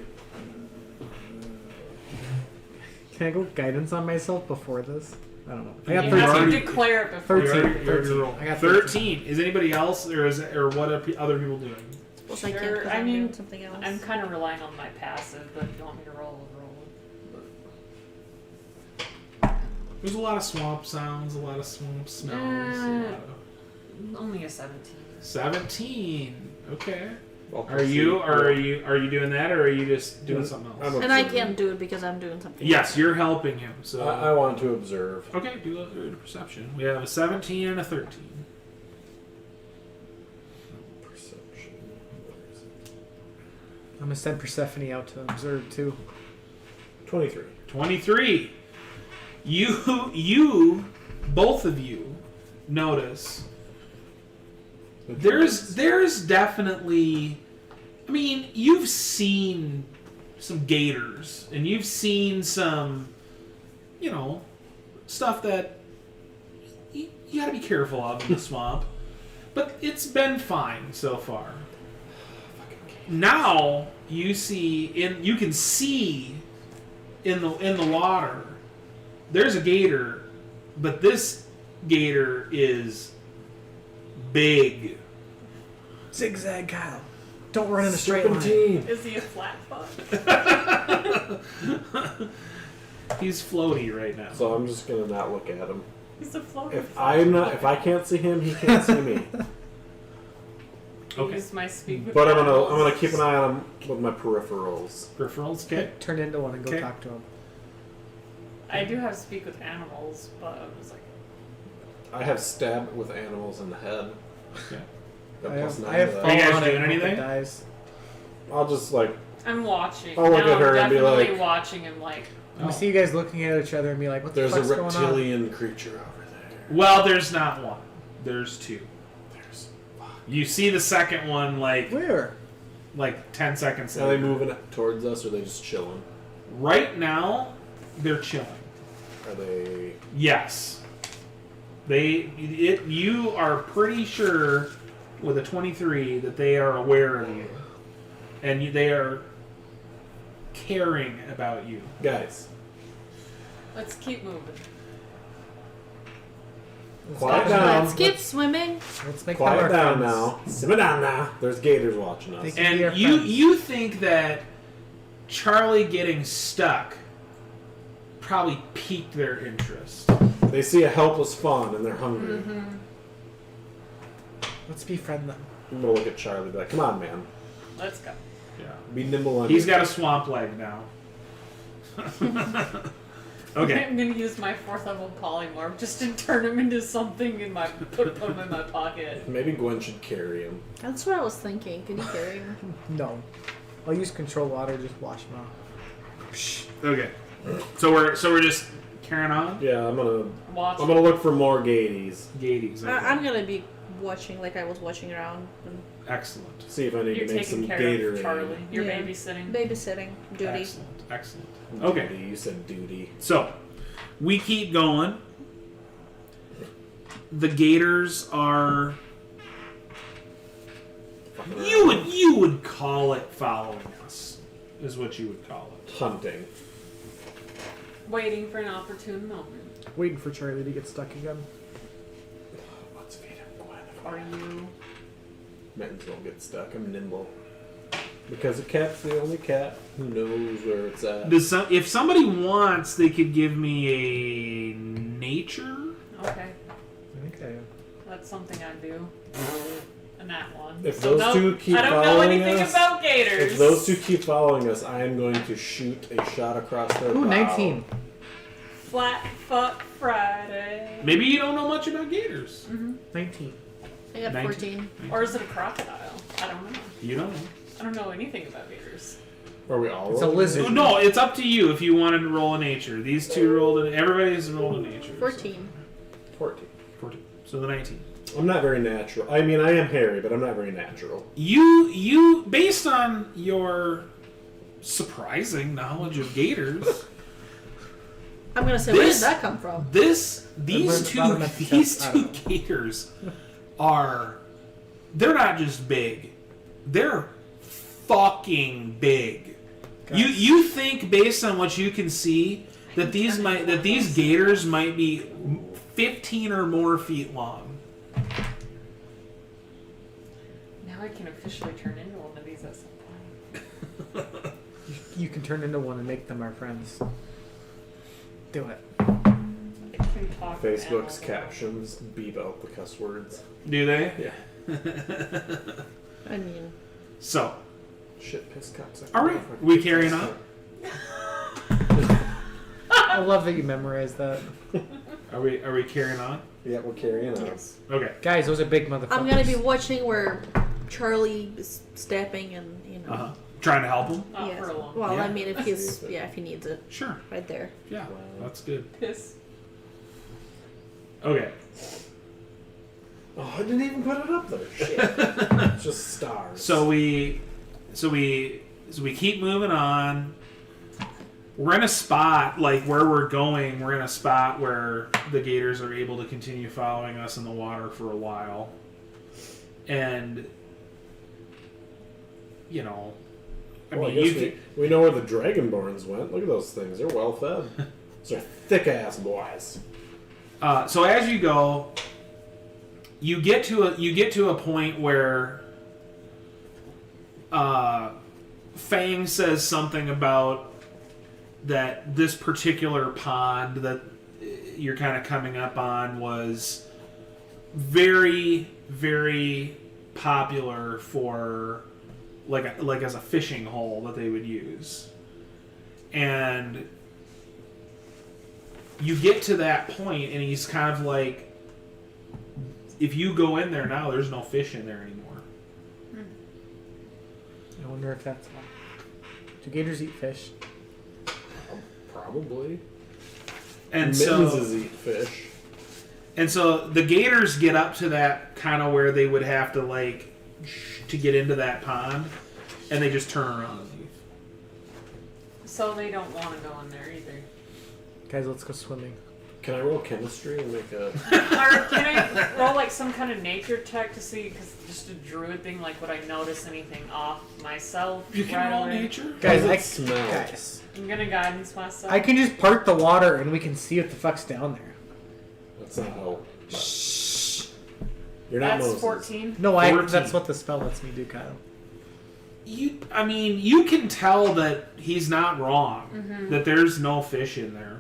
Can I go guidance on myself before this? I don't know. I got you 13. have to already- declare it before. 13. You already 13. rolled. I got 13. Is anybody else, or what are other people doing? Suppose I can't Sure, because I I'm mean, doing something else. I'm kind of relying on my passive, but if you want me to roll, I'll roll. There's a lot of swamp sounds, a lot of swamp smells. A lot of... Only a 17. 17. Okay. Well, Are you doing that, or are you just doing something else? I'm And I observing. can't do it because I'm doing something Yes, else. you're helping him. So I want to observe. okay, do a perception. We have a 17 and a 13. I'm gonna send Persephone out to observe too. 23. 23. You, both of you, notice there's definitely. I mean, you've seen some gators, and you've seen some, stuff that you gotta be careful of in the swamp. But it's been fine so far. Now you can see in the water. There's a gator, but this gator is big. Zigzag, Kyle. Don't run in a straight line. Is he a flat-foot? He's floaty right now. So I'm just gonna not look at him. He's a floaty. If I can't see him, he can't see me. Okay. Use my speak with But I'm animals. gonna keep an eye on him with my peripherals. Peripherals, okay. Turn into one and go Okay. talk to him. I do have speak with animals, but I was like, I have stab with animals in the head. Okay. Got I plus have 9 Are you to guys that. fall on it doing and hope it anything? dies. I'll just I'm watching. I'll look now at her I'm and be definitely like- watching him like, I see you guys looking at each other and be like, "What the there's a fuck's going on?" reptilian creature over there. Well, there's not one. There's two. There's. You see the second one like Where? 10 seconds Are they later. moving towards us, or are they just chilling? Right now, they're chilling. Are they? Yes. You are pretty sure with a 23 that they are aware of you. And they are caring about you. Guys, let's keep moving. quiet down. Let's keep swimming. Let's make them Quiet our down friends. now. Simmer down now. There's gators watching us. They can be our And you friends. you think that Charlie getting stuck probably piqued their interest. They see a helpless fawn and they're hungry. Let's befriend them. I'm gonna look at Charlie and be like, "Come on, man. Let's go. Yeah. Be nimble." On He's your got a swamp leg now. Okay. I'm gonna use my 4th level polymorph just to turn him into something in my put him in my pocket. Maybe Gwen should carry him. That's what I was thinking. Can you carry him? No. I'll use control water. Just wash them off. Okay. So we're just carrying on. Yeah, I'm gonna Watch. look for more gaties. Gadies. Okay. I'm gonna be watching like I was watching around and Excellent. See if I need You're to make some taking care gator. of Charlie. You're Yeah. babysitting. babysitting duty. Excellent. Excellent. Okay. Duty. You said duty. So we keep going. The gators are. Fucking You would call it following us, is what you would call it. hunting. Waiting for an opportune moment. Waiting for Charlie to get stuck again. Let's feed him, Gwen. Are you? Mittens won't get stuck. I'm nimble. Because a cat's the only cat who knows where it's at. If somebody wants, they could give me a nature. Okay. Okay. That's something I do. And that one. If those two keep I don't know following anything us- about gators. If those two keep following us, I am going to shoot a shot across their Ooh, bow. 19. Flat fuck Friday. Maybe you don't know much about gators. 19. I got 14. Or is it a crocodile? I don't know. You don't know. I don't know anything about gators. Are we all It's a rolling? lizard. No, it's up to you if you wanted to roll a nature. These two rolled an. Everybody's rolled a nature. 14. 14. 14. So the 19. I'm not very natural. I mean, I am hairy, but I'm not very natural. You based on your surprising knowledge of gators, I'm gonna say, where did This- that come from? these environmental two stuff, I don't know. gators they're not just big. They're fucking big. You think based on what you can see that these gators might be 15 or more feet long. Now I can officially turn into one of these at some point. You can turn into one and make them our friends. Do it. I can talk to Facebook's animals. captions beep out the cuss words. Do they? Yeah. I mean, So, Shit, piss cups. all right, we carrying on. I love that you memorized that. Are we carrying on? Yeah, we're carrying on. yes. Okay. Guys, those are big motherfuckers. I'm gonna be watching where Charlie is stepping and, you know. Uh-huh. Trying to help him? Not Yes. for a long Well, Yeah. I mean, if he's if he needs it, Sure. right there. Yeah, Wow. that's good. piss. Okay. Oh, I didn't even put it up there. Shit. It's just stars. So we keep moving on. We're in a spot, like where we're going, we're in a spot where the gators are able to continue following us in the water for a while. And, I Well, mean, I you guess we know where the Dragonborns went. Look at those things. They're well fed. Those are thick ass boys. so as you go, you get to a point where Fang says something about that this particular pond that you're kind of coming up on was very, very popular for like as a fishing hole that they would use. And you get to that point and he's kind of like, if you go in there now, there's no fish in there anymore. I wonder if that's why. Do gators eat fish? Probably. And Mittenses eat fish. And so the gators get up to that kind of where they would have to to get into that pond, and they just turn around and leave. So they don't want to go in there either. Guys, let's go swimming. Can I roll chemistry and make a... Or can I roll like some kind of nature check to see, because just a druid thing, like would I notice anything off myself? You can right roll away? nature. Guys, How I, does it smell? guys, I'm gonna guidance myself. I can just part the water and we can see what the fuck's down there. That's not how... You're not That's Moses. 14. No, 14. that's what the spell lets me do, Kyle. You can tell that he's not wrong. That there's no fish in there,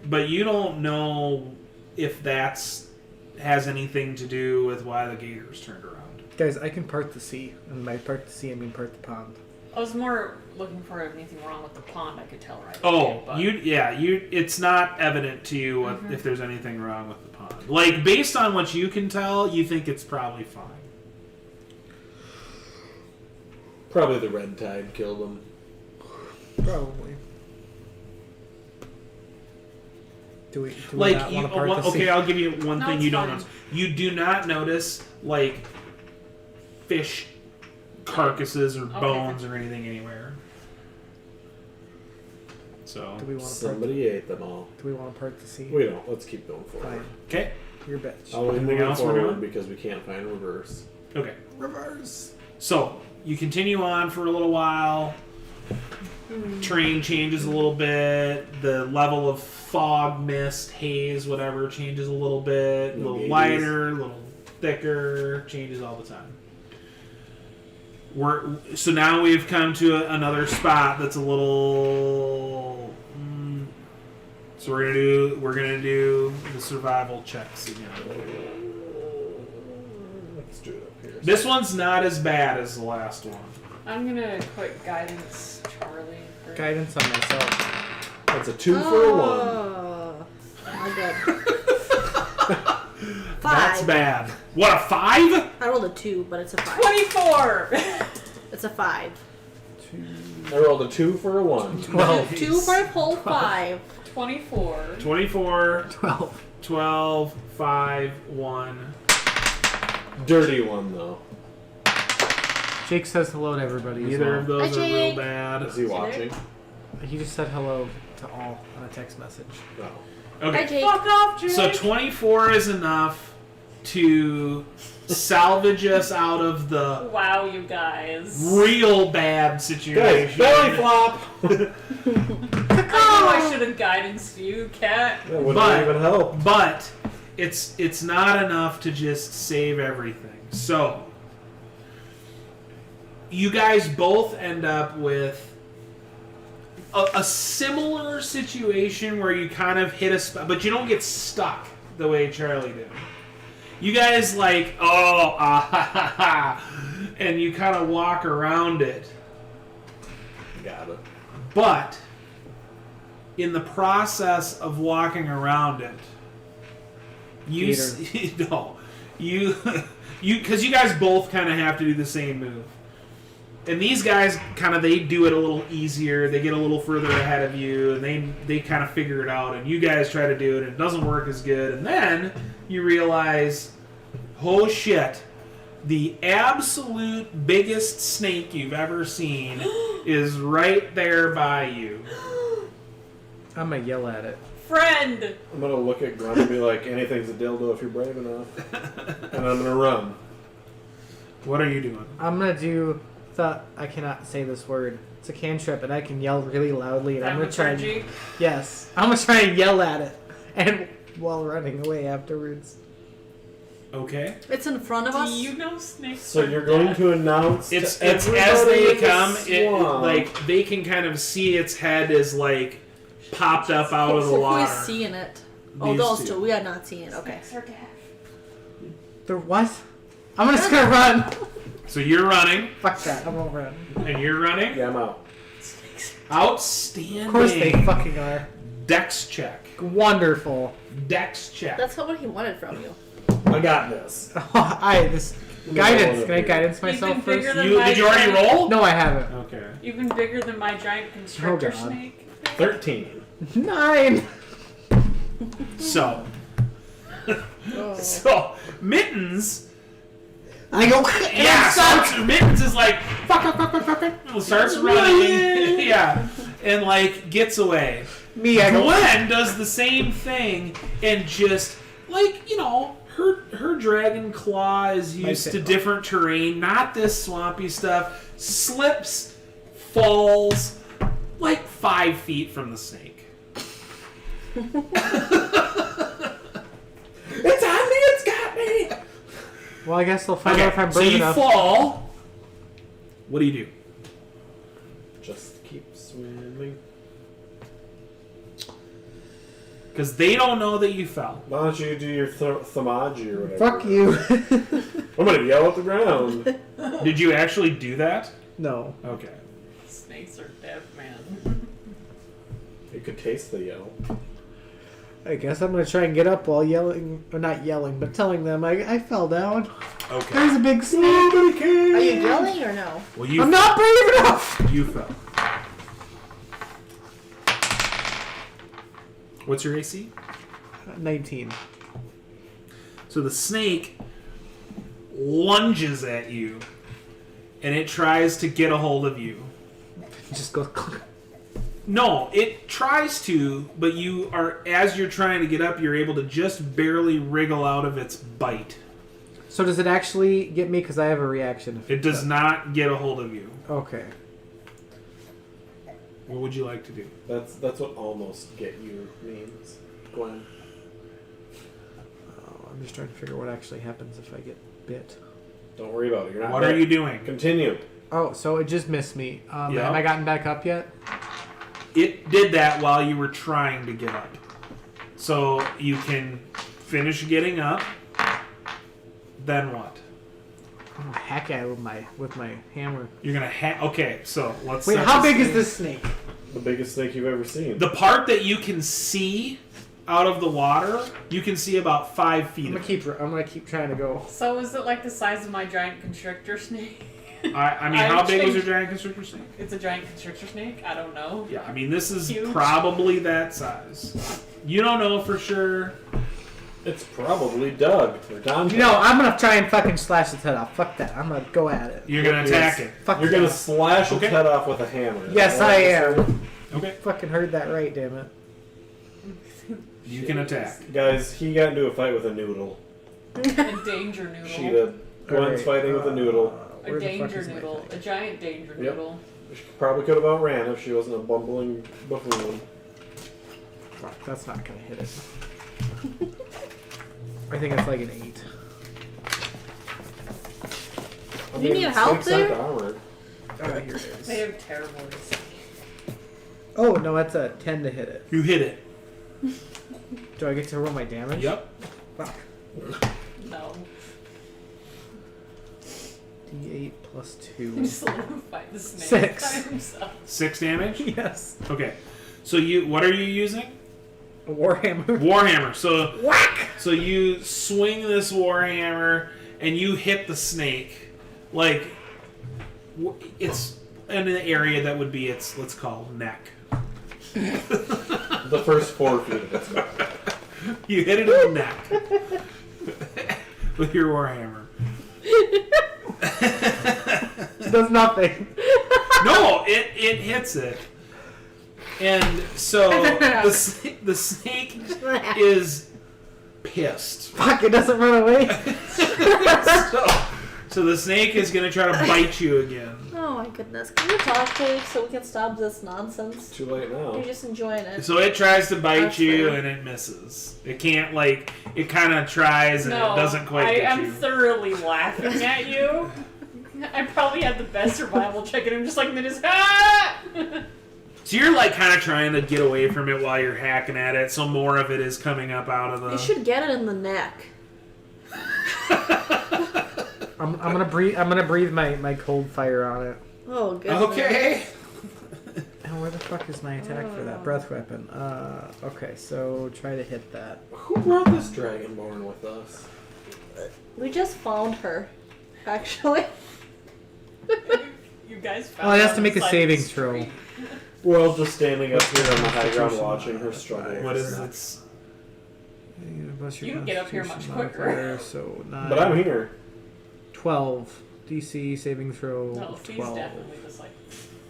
but you don't know if has anything to do with why the gators turned around. Guys, I can part the sea. And by part the sea, I mean part the pond. I was more looking for anything wrong with the pond. I could tell right Oh, away, but it's not evident to you if there's anything wrong with the pond. Like, based on what you can tell, you think it's probably fine. Probably the red tide killed him. Probably. Do we Like, not want to part the sea? okay, I'll give you one No, thing it's you don't fine. notice. You do not notice, like, fish carcasses or Okay. bones or anything anywhere. So, Do we want to part? Somebody ate them all. Do we want to part the sea? We don't. Let's keep going forward. Fine. okay, Your bitch. I'll Anything move else we're forward doing? because we can't find reverse. okay. Reverse. So, you continue on for a little while. Terrain changes a little bit. The level of fog, mist, haze, whatever, changes a little bit. A No little gators. lighter, a little thicker. Changes all the time. So now we've come to another spot that's a little. So we're gonna do the survival checks again. Let's do it up here. This one's not as bad as the last one. I'm gonna put guidance Charlie. For... Guidance on myself. That's a 2 for a 1. Oh, my god. 5. That's bad. What, a 5? I rolled a 2, but it's a 5. 24. It's a 5. I rolled a 2 for a 1. 12. 2 for a whole 5. 24. 24, 12. 12, 5, 1. Dirty one though. Jake says hello to everybody. as Neither of well. those Hi, are real Jake. bad. Is he watching? He just said hello to all on a text message. No. Hi, Okay, Jake. Fuck off, Jake. so 24 is enough to salvage us out of the Wow, you guys. real bad Guys, situation. belly flop! I knew I should have guidance you, cat. That wouldn't But- even help. But it's not enough to just save everything. So you guys both end up with a similar situation where you kind of hit a spot, but you don't get stuck the way Charlie did. You guys and you kind of walk around it. Got it. But in the process of walking around it, you because you guys both kind of have to do the same move. And these guys they do it a little easier. They get a little further ahead of you, and they kind of figure it out. And you guys try to do it, and it doesn't work as good. And then you realize, oh shit, the absolute biggest snake you've ever seen is right there by you. I'm gonna yell at it. Friend! I'm gonna look at Grunt and be like, anything's a dildo if you're brave enough. And I'm gonna run. What are you doing? I'm gonna do. I cannot say this word. It's a cantrip, and I can yell really loudly. And I'm gonna try. Thaumaturgy? Yes, I'm gonna try and yell at it, and while running away afterwards. Okay. It's in front of Do us. you know snakes? So are you're going dead? to announce It's to as everybody they in the come, swamp. they can kind of see its head is popped up out of the Who water. is seeing it? Oh, These those two. two. We are not seeing it. Okay. Snakes are dead. The what? I'm just gonna run. So you're running, Fuck that. I'm gonna run. and you're running. Yeah, I'm out. Outstanding. Of course they fucking are. Dex check. Wonderful. Dex check. That's not what he wanted from you. I got this. This guidance. Can I guidance You've myself been bigger first? than You my did you already giant- roll? No, I haven't. Okay. Even bigger than my giant constrictor God. snake. 13. 9. So Oh. so Mittens. I go. Mittens is like starts running. Yeah, and gets away. Me, I go. Gwen does the same thing and just her dragon claw is used to different terrain, not this swampy stuff. Slips, falls 5 feet from the snake. It's on me! It's got me! Well, I guess they'll find out if I'm so brave you enough. fall. What do you do? Just keep swimming. Because they don't know that you fell. Why don't you do your thaumaturgy or whatever? Fuck you. I'm gonna yell at the ground. Did you actually do that? No. Okay. Snakes are dead, man. You could taste the yell. I guess I'm gonna try and get up while yelling, or not yelling, but telling them I fell down. Okay. There's a big snake. Nobody cares. Are you yelling or no? Well, you I'm not brave enough. You fell. What's your AC? 19. So the snake lunges at you, and it tries to get a hold of you. Just goes. No, it tries to, but as you're trying to get up, you're able to just barely wriggle out of its bite. So does it actually get me? Because I have a reaction. If It does not get a hold of you. Okay. What would you like to do? That's what almost get you means, Gwen. Oh, I'm just trying to figure what actually happens if I get bit. Don't worry about it. You're not. What dead. are you doing? Continue. Oh, so it just missed me. Yeah. Have I gotten back up yet? It did that while you were trying to get up. So you can finish getting up. Then what? I'm gonna hack at it with my hammer. You're gonna okay, so let's Wait, set how this big is thing. this snake? The biggest snake you've ever seen. The part that you can see out of the water, you can see about 5 feet. I'm gonna keep trying to go. So is it like the size of my giant constrictor snake? I mean, I how big was your think- giant constrictor snake? It's a giant constrictor snake? I don't know. Yeah, I mean, this is Huge. probably that size. You don't know for sure. It's probably Doug or Don. You know, I'm gonna try and fucking slash its head off. Fuck that. I'm gonna go at it. You're gonna attack it. Fuck You're yeah. gonna slash its Okay. head off with a hammer. Yes, I am. Okay. Fucking heard that right, damn it. You can attack. Guys, he got into a fight with a noodle. A danger noodle. She did. Gwen's Alright, fighting with a noodle. A where the fuck danger is my noodle. thing? A giant danger Yep. noodle. She probably could have outran if she wasn't a bumbling buffoon. Fuck, that's not gonna hit it. I think it's like an 8. I You need help snakes aren't there? armored. Here it is. They have terrible AC. Oh, no, that's a 10 to hit it. You hit it. Do I get to roll my damage? Yep. Fuck. No. D8 plus You 2. just let him fight the snake 6. by himself. 6 damage? Yes. Okay. So what are you using? A warhammer. Warhammer. So Whack! So you swing this warhammer and you hit the snake. It's in an area that would be its, let's call, neck. The first 4 feet of its back. You hit it in the neck with your warhammer. It does nothing. No, it hits it. And so the snake is pissed. Fuck, it doesn't run away. So the snake is going to try to bite you again. Oh my goodness. Can you talk to it so we can stop this nonsense? Too late now. You're just enjoying it. So it tries to bite That's you fair. and it misses. It can't, like, it kind of tries and it doesn't quite I get am you. thoroughly laughing at you. I probably had the best survival check, and I'm just like, they just ah! So you're, like, kind of trying to get away from it while you're hacking at it, so more of it is coming up out of the... You should get it in the neck. I'm gonna breathe my cold fire on it. Oh goodness. Okay. And where the fuck is my attack for that breath weapon? Okay, so try to hit that. Who brought this dragonborn with us? We just found her, actually. You guys found Oh, it has her to on make the a side of saving the throw. street. Well, just standing up here on the high ground watching her struggle. What is it? You can get up here much quicker. Modifier, so 9. But I'm here. 12 DC saving throw. No, he's 12. definitely just like,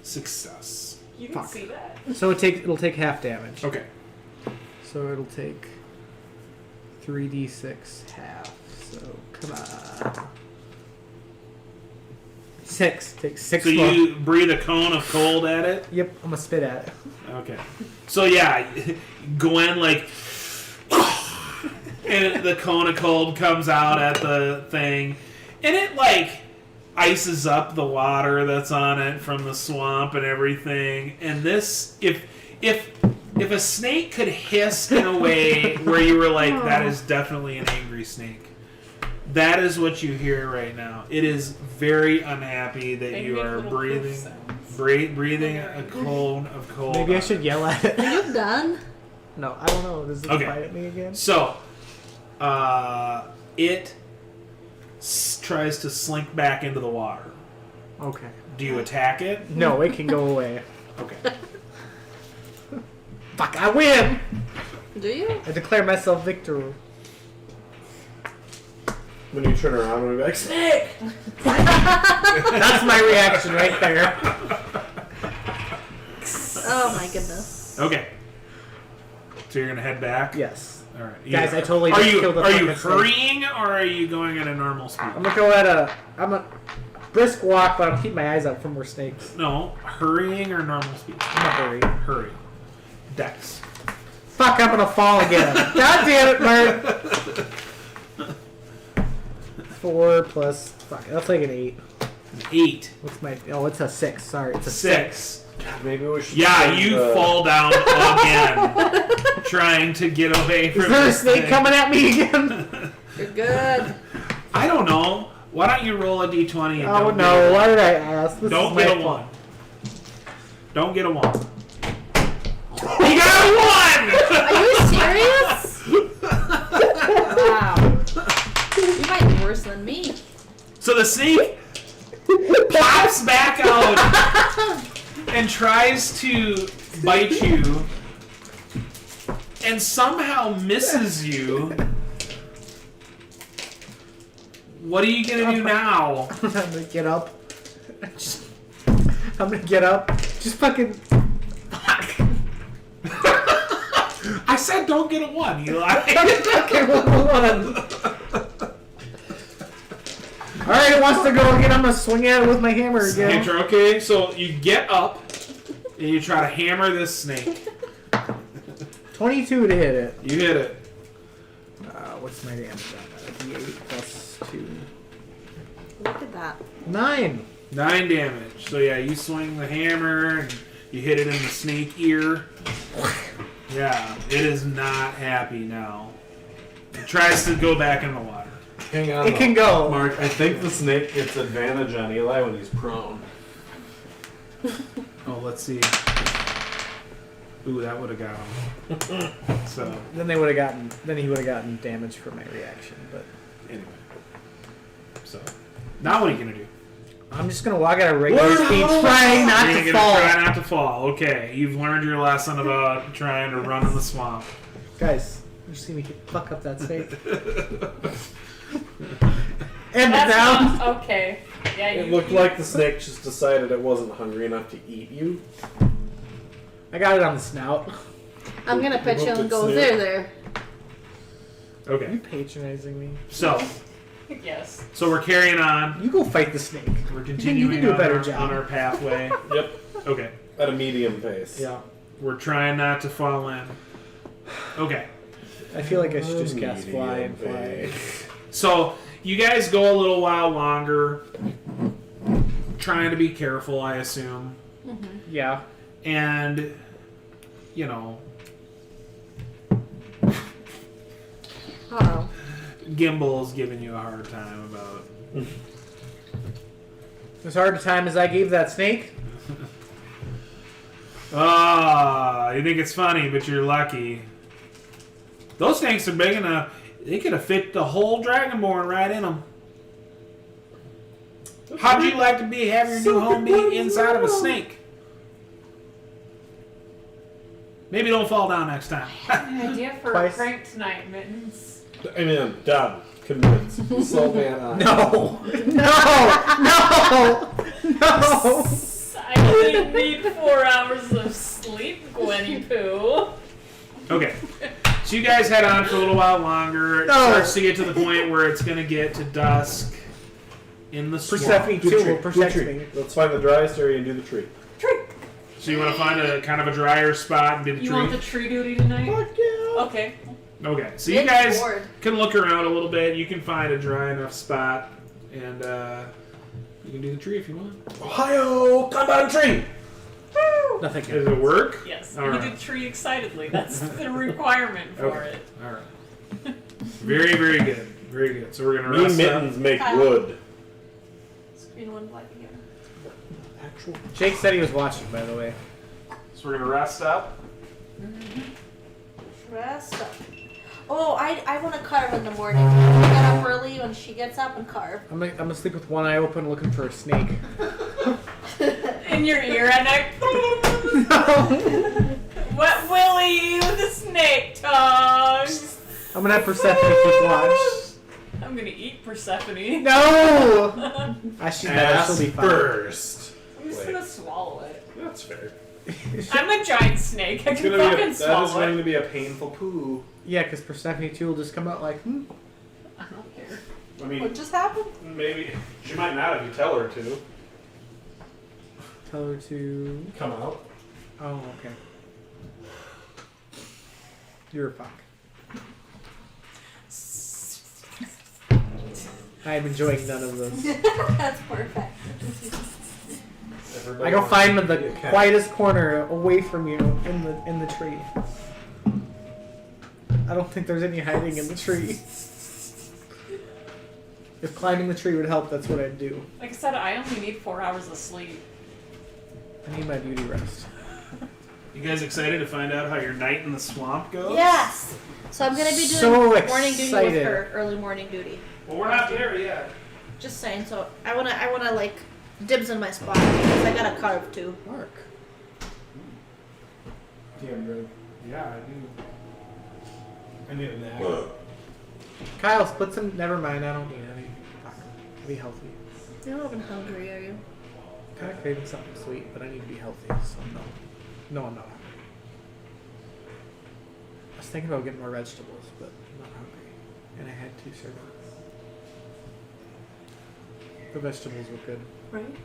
Success. you can Fuck. see that. So it'll take half damage. Okay. So it'll take 3d6 half. So come on. 6. Take 6. So you breathe a cone of cold at it? Yep, I'm gonna spit at it. Okay. So yeah, Gwen, like... and the cone of cold comes out at the thing. And it, like, ices up the water that's on it from the swamp and everything. And this... If a snake could hiss in a way where you were like, that is definitely an angry snake. That is what you hear right now. It is very unhappy that They you make are little breathing sounds. breathing a cone of cold. Maybe I should yell at it. Are you done? No, I don't know. Does it Okay. bite at me again? So, it tries to slink back into the water. Okay. Do you attack it? No, it can go away. Okay. Fuck, I win! Do you? I declare myself victor. When you turn around and be like, snake! That's my reaction right there. Oh my goodness. Okay. So you're gonna head back. Yes. All right. Guys, I totally Are just you killed the are you fucking snake. hurrying or are you going at a normal speed? I'm gonna go at a brisk walk, but I'm keeping my eyes out for more snakes. No, hurrying or normal speed. I'm not hurry. Hurry. Dex. Fuck, I'm gonna fall again. God damn it, Mert. 4 plus. Fuck, that's like an 8. An 8. What's my. Oh, it's a 6. Sorry, it's a 6. God, maybe we should. Yeah, send, you fall down again, trying to get away from Is there a this snake thing. coming at me again? You're good. I don't know. Why don't you roll a d20 and Oh don't no, get why did I ask? This don't is get my a fault. 1. Don't get a 1. You got a 1! Are you serious? Wow. You might be worse than me. So the snake pops back out and tries to bite you and somehow misses you. What are you gonna do now? I'm gonna get up. I'm gonna get up. Just fucking. Fuck. I said don't get a 1, Eli. Fucking 1. Alright, it wants to go again. I'm gonna swing at it with my hammer again. Andrew, okay, so you get up and you try to hammer this snake. 22 to hit it. You hit it. What's my damage on that? D8 plus 2. Look at that. 9. 9 damage. So yeah, you swing the hammer and you hit it in the snake ear. Yeah, it is not happy now. It tries to go back in the water. Hang on. It can go. Mark, I think the snake gets advantage on Eli when he's prone. Oh, let's see. Ooh, that would have got him. So, Then they would have gotten. Then he would have gotten damage for my reaction. But anyway. So, now what are you going to do? I'm just gonna walk at a regular Learn speed, how to trying not You're to gonna fall. try not to fall. Okay, you've learned your lesson about trying to run in the swamp. Guys, you see me fuck up that snake. And That's down. not, okay. Yeah, It you, looked you- like the snake just decided it wasn't hungry enough to eat you. I got it on the snout. I'm gonna pet you and go, Snake. there. Are you Okay, patronizing me? so Yes. we're carrying on. You go fight the snake. We're You continuing can do a on, better our, job. on our pathway. Yep. Okay, At a medium pace. Yeah. we're trying not to fall in. Okay, I feel like I should just cast fly and fly. Medium so you guys go a little while longer, trying to be careful, I assume, Yeah. and you know, Oh. Gimble's giving you a hard time about. As hard a time as I gave that snake. Ah, you think it's funny, but you're lucky. Those snakes are big enough; they could have fit the whole Dragonborn right in them. How'd you like to have your new home be inside of a snake? Maybe don't fall down next time. An idea for a Twice. prank tonight, Mittens. I'm in. Done. Convinced. Sold man on. No! No! I didn't need 4 hours of sleep, Gwenny Pooh. Okay, so you guys head on for a little while longer. It No. starts to get to the point where it's going to get to dusk in the swamp. Persephone Do 2 the tree. will Do the protect tree. me. Let's find the driest area and do the tree. So you want to find a kind of a drier spot and do the You tree? want the tree duty tonight? yeah. Okay. Okay, so you Get guys bored. can look around a little bit. You can find a dry enough spot, and you can do the tree if you want. Ohio, come down tree. Nothing. Does it work? Yes. All You right. did tree excitedly. That's the requirement for Okay. it. All right. Very, very good. Very good. So we're gonna Me rest up. mittens make Kyle. wood. Screen one black again. Actual. Jake said he was watching, by the way. So we're gonna rest up. Rest up. Oh, I want to carve in the morning. Get up early when she gets up and carve. I'm gonna sleep with one eye open looking for a snake. In your ear at night. What Willie, you the snake tongues. I'm gonna have Persephone keep watch. I'm gonna eat Persephone. No! She'll be Ass fine. first. I'm just gonna swallow it. That's fair. I'm a giant snake. I It's can gonna be fucking that is swallow going it. to be a painful poo. Yeah, because Persephone 2 will just come out like, I don't care. I mean, What just happened? maybe she might not if you tell her to. tell her to. Come out. Oh, okay. You're a fuck. I'm enjoying none of this. That's perfect. Everybody I go wants find to the be a cat. quietest corner away from you in the tree. I don't think there's any hiding in the tree. If climbing the tree would help, that's what I'd do. Like I said, I only need 4 hours of sleep. I need my beauty rest. You guys excited to find out how your night in the swamp goes? Yes. So I'm gonna be doing So morning duty excited. with her, early morning duty. Well, we're not there yet. Just saying. So I wanna like dibs in my spot because I got a carve too. Mark. Damn good. Yeah, I do. I need a nap. Kyle, split some. Never mind. I don't need any. Fuck. Be healthy. You're not even hungry, are you? Kind of craving something sweet, but I need to be healthy. So no, I'm not hungry. I was thinking about getting more vegetables, but I'm not hungry, and I had 2 servings. The vegetables were good. Right.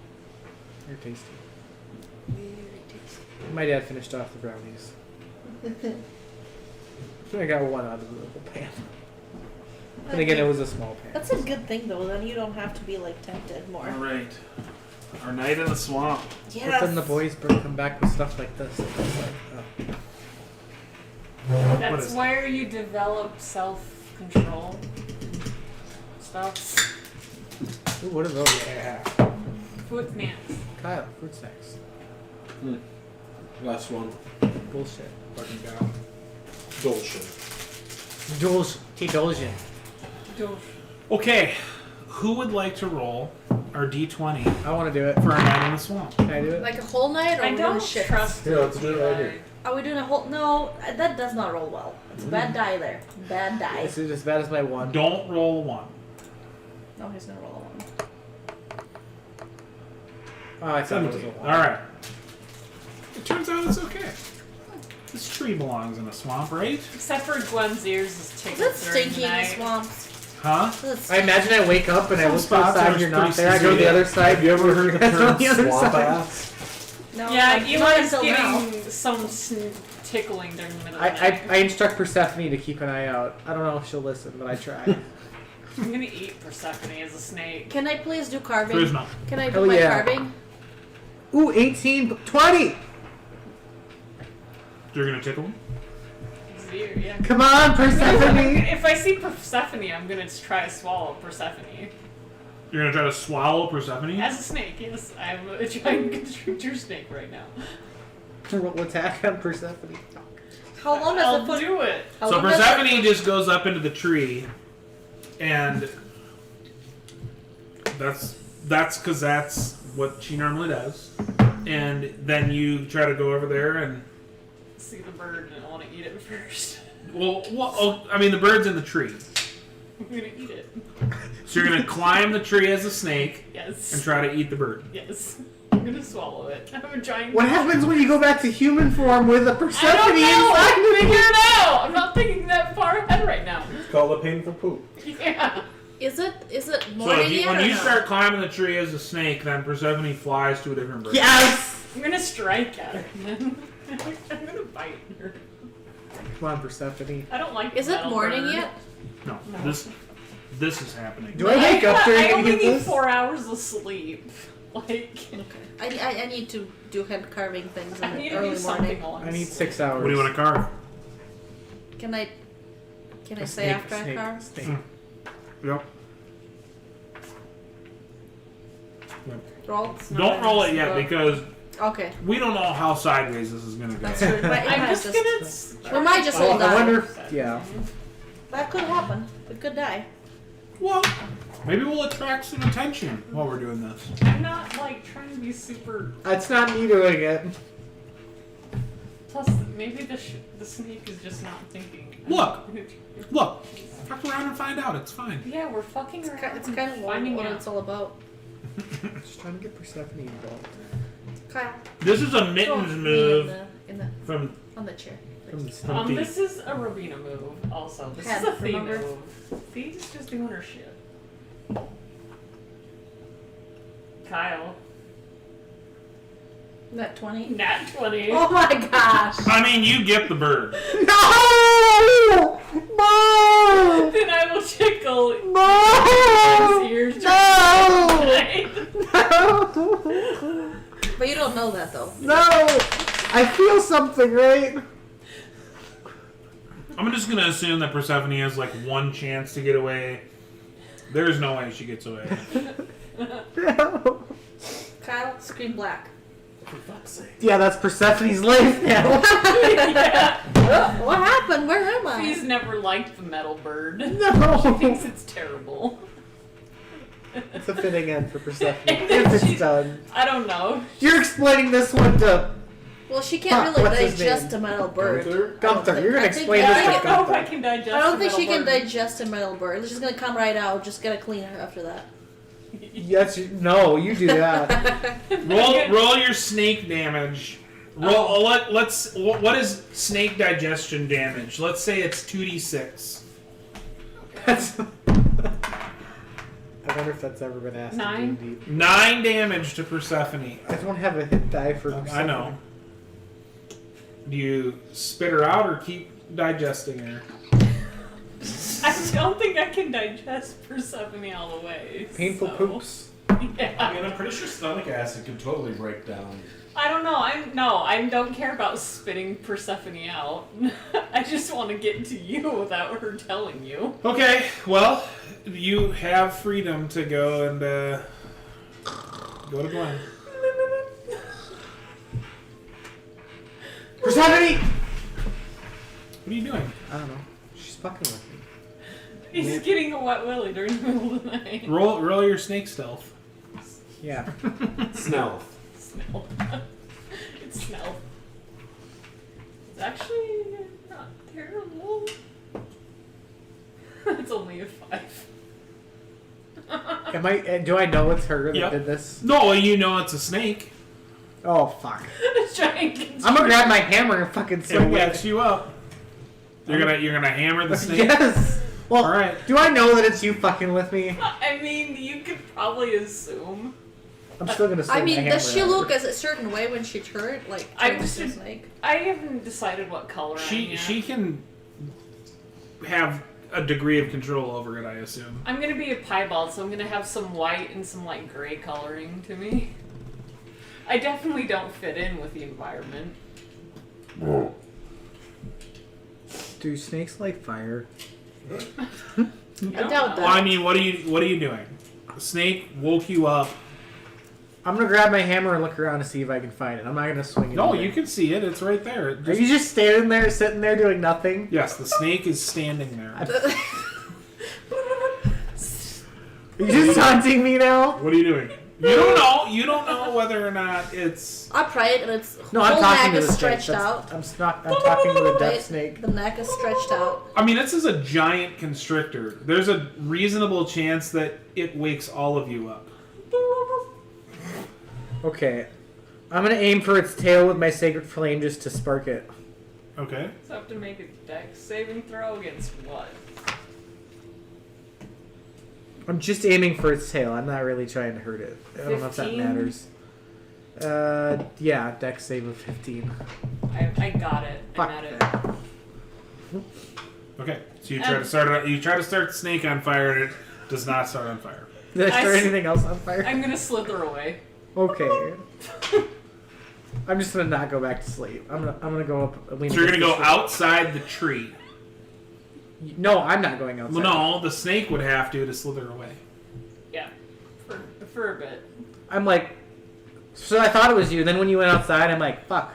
They're tasty. Very tasty. My dad finished off the brownies. I got one out of the little pan. And again, it was a small pan. That's a good thing though. Then you don't have to be like tempted more. All right. Our night in the swamp. Yes. But then the boys come back with stuff like this. It's like, That's is where you develop self-control. Stuff. ooh, what are those? Yeah. Foot mans. Kyle, fruit snacks. Last one. Bullshit. Fucking down. Bullshit. Indulgent. Okay. Who would like to roll our D20 I want to do it. for a night in the swamp? Can I do it? Like a whole night, or I we don't doing shit? trust Yeah, let's do it right here. Are we doing a whole? No, that does not roll well. It's a bad die there. Bad die. This is as bad as my one. Don't roll a 1. No, he's gonna roll a one. Oh, I thought it was a 17. one. Alright. It turns out it's okay. This tree belongs in a swamp, right? Except for Gwen's ears is Is tickled it during stinky the in the night. swamps? Huh? Is it I stinky? imagine I wake up and I Some look to the spots side are and you're not pretty there. I go to the severe. other side. Have you ever heard the That's term on the other swamp side. ass? No, Yeah, like, not Eli's until now. getting some tickling during the middle of the night. I instruct Persephone to keep an eye out. I don't know if she'll listen, but I try. I'm gonna eat Persephone as a snake. Can I please do carving? Charisma. Can I do Hell my yeah. carving? Ooh, 18, 20! You're gonna tickle him? His ear, yeah. Come on, Persephone! If I see Persephone, I'm gonna try to swallow Persephone. You're gonna try to swallow Persephone? As a snake, yes. I'm trying to constrict your snake right now. Roll attack on Persephone. How long does I'll the foot? do it. How So long does Persephone just goes up into the tree, and that's because that's what she normally does. And then you try to go over there and See the bird and I want to eat it first. I mean the bird's in the tree, I'm gonna eat it. so you're gonna climb the tree as a snake Yes. and try to eat the bird. Yes. I'm gonna swallow it. I'm trying. What happens when you go back to human form with a I don't Persephone know. inside of Figure you? it out. I'm not thinking that far ahead right now. It's called a painful poop. Yeah. Is it So morning yet when or you no? start climbing the tree as a snake, then Persephone flies to a different bird. Yes! I'm gonna strike at her. I'm gonna bite her. Come on, Persephone. I don't like. Is the it metal morning bird. yet? No, No. this is happening. Do I wake up during I any only of need this? 4 hours of sleep. Like. I need to do head carving things in I need the to do early something morning. while I'm I need asleep. 6 hours. What do you want to carve? Can I A say snake, after I snake, carve? snake. Yep. Roll. It's not Don't roll it in yet this book. because Okay. we don't know how sideways this is gonna go. That's true. It might I'm just just- gonna. We might just Oh, all I die. wonder if, yeah. That could happen. We could die. Well, maybe we'll attract some attention while we're doing this. I'm not like trying to be super. It's not me doing it. Plus, maybe the snake is just not thinking. Look. Look, fuck around and find out. It's fine. Yeah, we're fucking around. It's kind of finding what out. it's all about. Just trying to get Persephone involved. Kyle, This is a throw mittens me move in the from on the chair. From please. the Steve. This is a Robina move. Also, this Head, is a Thea remember? move. Thea's just doing her shit. Kyle, That 20. nat 20. Oh my gosh. I mean, you get the bird. No! No! Then I will tickle No! his ears. No! But you don't know that though. No! I feel something, right? I'm just gonna assume that Persephone has like one chance to get away. There's no way she gets away. No. Kyle, scream black. For fuck's sake. Yeah, that's Persephone's life now. Yeah. Oh, what happened? Where am I? He's never liked the metal bird. No. She thinks it's terrible. It's a fitting end for Persephone. And then If she- it's done. I don't know. You're explaining this one to Well, she can't really What's his digest name? a metal bird. Gunther? Gunther. You're gonna I think- explain Yeah, this I to don't know if I Gunther. can digest. I don't a think she metal can bird. digest a metal bird. She's gonna come right out. Just gotta clean her after that. Yes, no, you do that. Roll your snake damage. Roll. Let's. What is snake digestion damage? Let's say it's 2d6. That's. I wonder if that's ever been asked. 9? In D&D. 9 damage to Persephone. I don't have a hit die for. I know. Do you spit her out or keep digesting her? I don't think I can digest Persephone all the way. Painful so- poops. Yeah. I mean, I'm pretty sure stomach acid could totally break down. I don't know. I don't care about spitting Persephone out. I just want to get to you without her telling you. Okay. Well, you have freedom to go and go to Gwen. Persephone! What are you doing? I don't know. She's fucking with me. He's getting a wet willy during the middle of the night. Roll your snake stealth. Yeah. Snell. Snell. It's Snell. It's actually not terrible. It's only a 5. Do I know it's her that Yep. did this? No, you know it's a snake. Oh fuck! Giant. I'm gonna grab my hammer and fucking It swing wakes it. you up. You're gonna hammer the snake. Yes. Well, All right. do I know that it's you fucking with me? I mean, you could probably assume. I'm still gonna swing I my mean, hammer does she at her. look a certain way when she turned? Like, I'm turns just- to a snake? I haven't decided what color I am. She can have a degree of control over it, I assume. I'm gonna be a piebald, so I'm gonna have some white and some like gray coloring to me. I definitely don't fit in with the environment. Do snakes like fire? You I don't doubt know. that. Well, I mean, what are you doing? The snake woke you up. I'm gonna grab my hammer and look around to see if I can find it. I'm not gonna swing it. No, either. you can see it. It's right there. Are you just standing there, sitting there, doing nothing? Yes, the snake is standing there. Are you just taunting me now? What are you doing? You don't know. You don't know whether or not it's. I pray it, and its No, I'm whole talking neck to the is snake. stretched That's- out. I'm talking to the deaf Right? snake. The neck is stretched out. I mean, this is a giant constrictor. There's a reasonable chance that it wakes all of you up. Okay. I'm gonna aim for its tail with my sacred flame just to spark it. Okay. So I have to make a dex saving throw against what? I'm just aiming for its tail. I'm not really trying to hurt it. I don't know if that 15? matters. Yeah, dex save of 15. I got it. Fuck I'm at it. that. Okay. So you try to start it. You try to start the snake on fire, and it does not start on fire. Did I I start s- anything else on fire? I'm gonna slither away. Okay. I'm just gonna not go back to sleep. I'm gonna go up. So you're gonna go outside the tree. No, I'm not going outside. Well, no, the snake would have to slither away. Yeah, for a bit. I'm like, so I thought it was you. Then when you went outside, I'm like, fuck.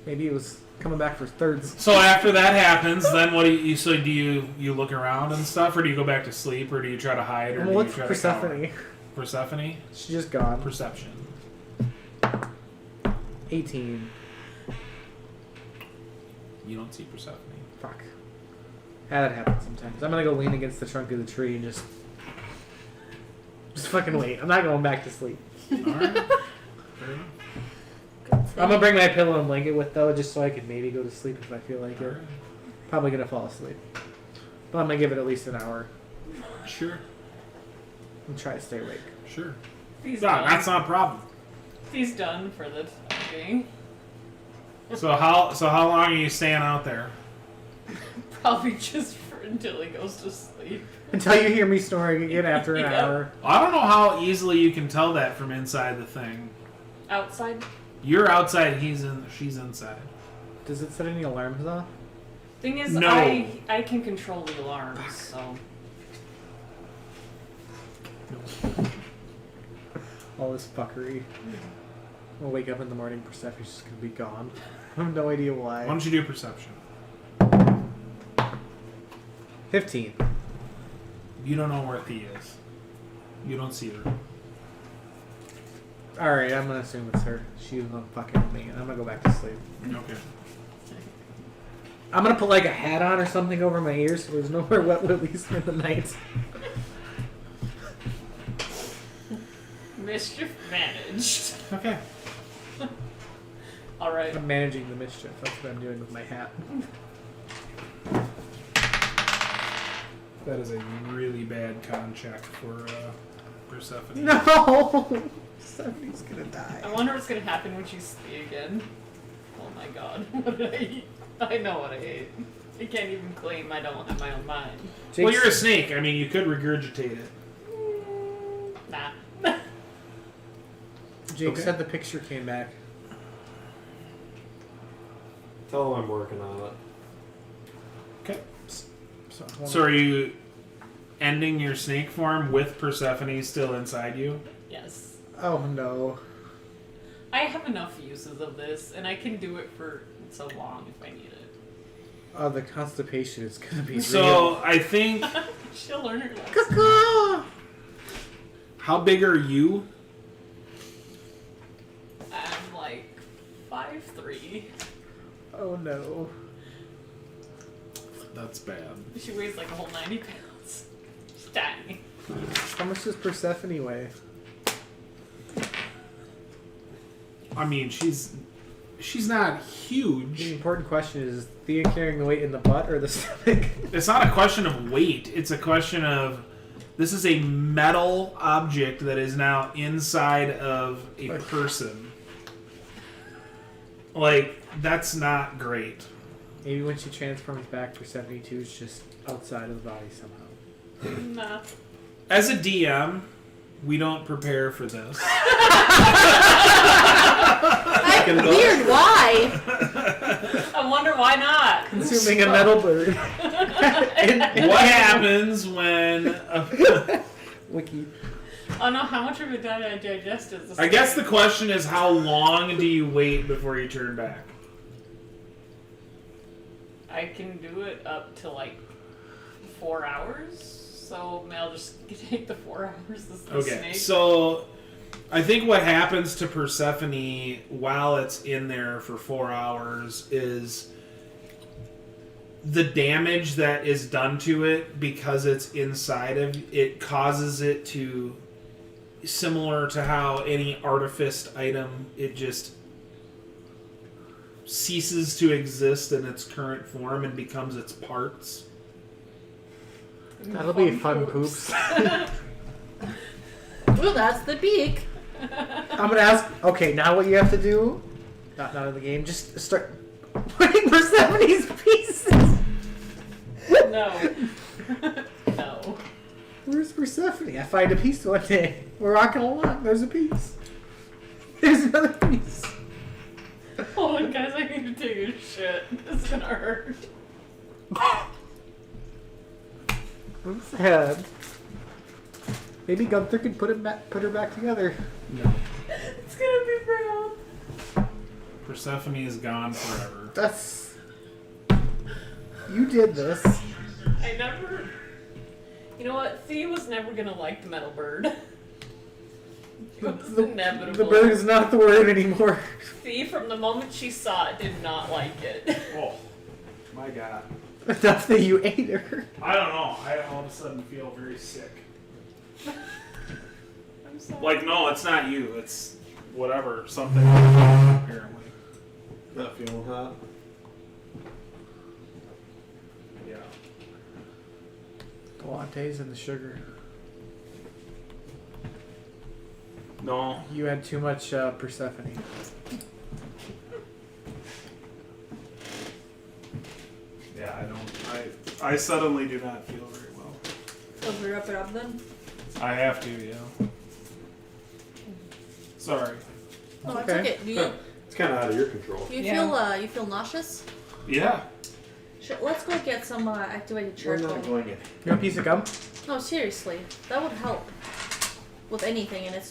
Maybe it was coming back for thirds. So after that happens, then what do you? So do you look around and stuff, or do you go back to sleep, or do you try to hide, or I'm do gonna you look try for to cower? Persephone. Persephone. She's just gone. Perception. 18. You don't see Persephone. Fuck. Yeah, that happens sometimes. I'm gonna go lean against the trunk of the tree and just fucking wait. I'm not going back to sleep. All right. Fair enough. I'm gonna bring my pillow and blanket with though, just so I can maybe go to sleep if I feel like All it. right. Probably gonna fall asleep, but I'm gonna give it at least an hour Sure. and try to stay awake. Sure. He's No, done. that's not a problem. He's done for the time being. So how long are you staying out there? Probably just until he goes to sleep. Until you hear me snoring again after an Yeah. hour. I don't know how easily you can tell that from inside the thing. Outside. You're outside. She's inside. Does it set any alarms off? Thing is, No. I can control the alarms, so All this fuckery. I'll wake up in the morning, Persephone's just gonna be gone. I have no idea Why why. don't you do perception? 15. You don't know where Thea is. You don't see her. Alright, I'm gonna assume it's her. She was gonna fucking with me, and I'm gonna go back to sleep. Okay. I'm gonna put like a hat on or something over my ears so there's no more wet willies in the night. mischief managed. Okay. All right. I'm managing the mischief. That's what I'm doing with my hat. That is a really bad con check for Persephone. No! Somebody's gonna die. I wonder what's gonna happen when she's Thea again. Oh my god. What did I eat? I know what I ate. I can't even claim I don't have my own mind. Well, you're a snake. I mean, you could regurgitate it. Nah. Jake Okay. said the picture came back. Tell him I'm working on it. Okay. So are you ending your snake form with Persephone still inside you? Yes. oh no. I have enough uses of this, and I can do it for so long if I need it. the constipation is gonna be So I think. She'll learn her lesson. real. How big are you? I'm like 5'3". Oh no. That's bad. She weighs like a whole 90 pounds. She's tiny. How much does Persephone weigh? I mean, she's not The huge. important question is Thea carrying the weight in the butt or the stomach? It's not a question of weight. It's a question of this is a metal object that is now inside of a person. Like, that's not great. Maybe when she transforms back, Persephone 2 is just outside of the body somehow. Nah. As a DM, we don't prepare for this. Weird. Why? I wonder why not. Consuming a metal bird. What happens when... Wiki. Oh no, how much of it did I digest is this? I guess the question is, how long do you wait before you turn back? I can do it up to like 4 hours. So maybe I'll just take the 4 hours. This Okay, snake. so I think what happens to Persephone while it's in there for 4 hours is the damage that is done to it because it's inside of it causes it to, similar to how any artificed item, it just ceases to exist in its current form and becomes its parts. That'll be fun poops. Well, that's the beak. I'm gonna ask. Okay, now what you have to do? Not in the game. Just start putting Persephone's pieces. No. No. Where's Persephone? I find a piece one day. We're rocking along. There's a piece. There's another piece. Hold on, guys. I need to take a shit. This is gonna hurt. I'm sad. Maybe Gunther could put her back together. No. It's gonna be brown. Persephone is gone forever. That's. You did this. I never. You know what? Thea was never gonna like the metal bird. It was inevitable. The bird is not the word anymore. Thea, from the moment she saw it, did not like it. Oh, my God. Enough that you ate her. I don't know. I all of a sudden feel very sick. I'm sorry. Like, no, it's not you. It's whatever. Something, apparently. Not feeling hot. Yeah. The lattes and the sugar. No. You had too much Persephone. Yeah, I don't. I suddenly do not feel very well. So we wrap it up then? I have to, yeah. No, Sorry. it's Okay. okay. Do you, It's kind of out of your control. you feel nauseous? Yeah. Let's go get some activated We're charcoal. not going in. You want a piece of gum? No, seriously, that would help with anything, and it's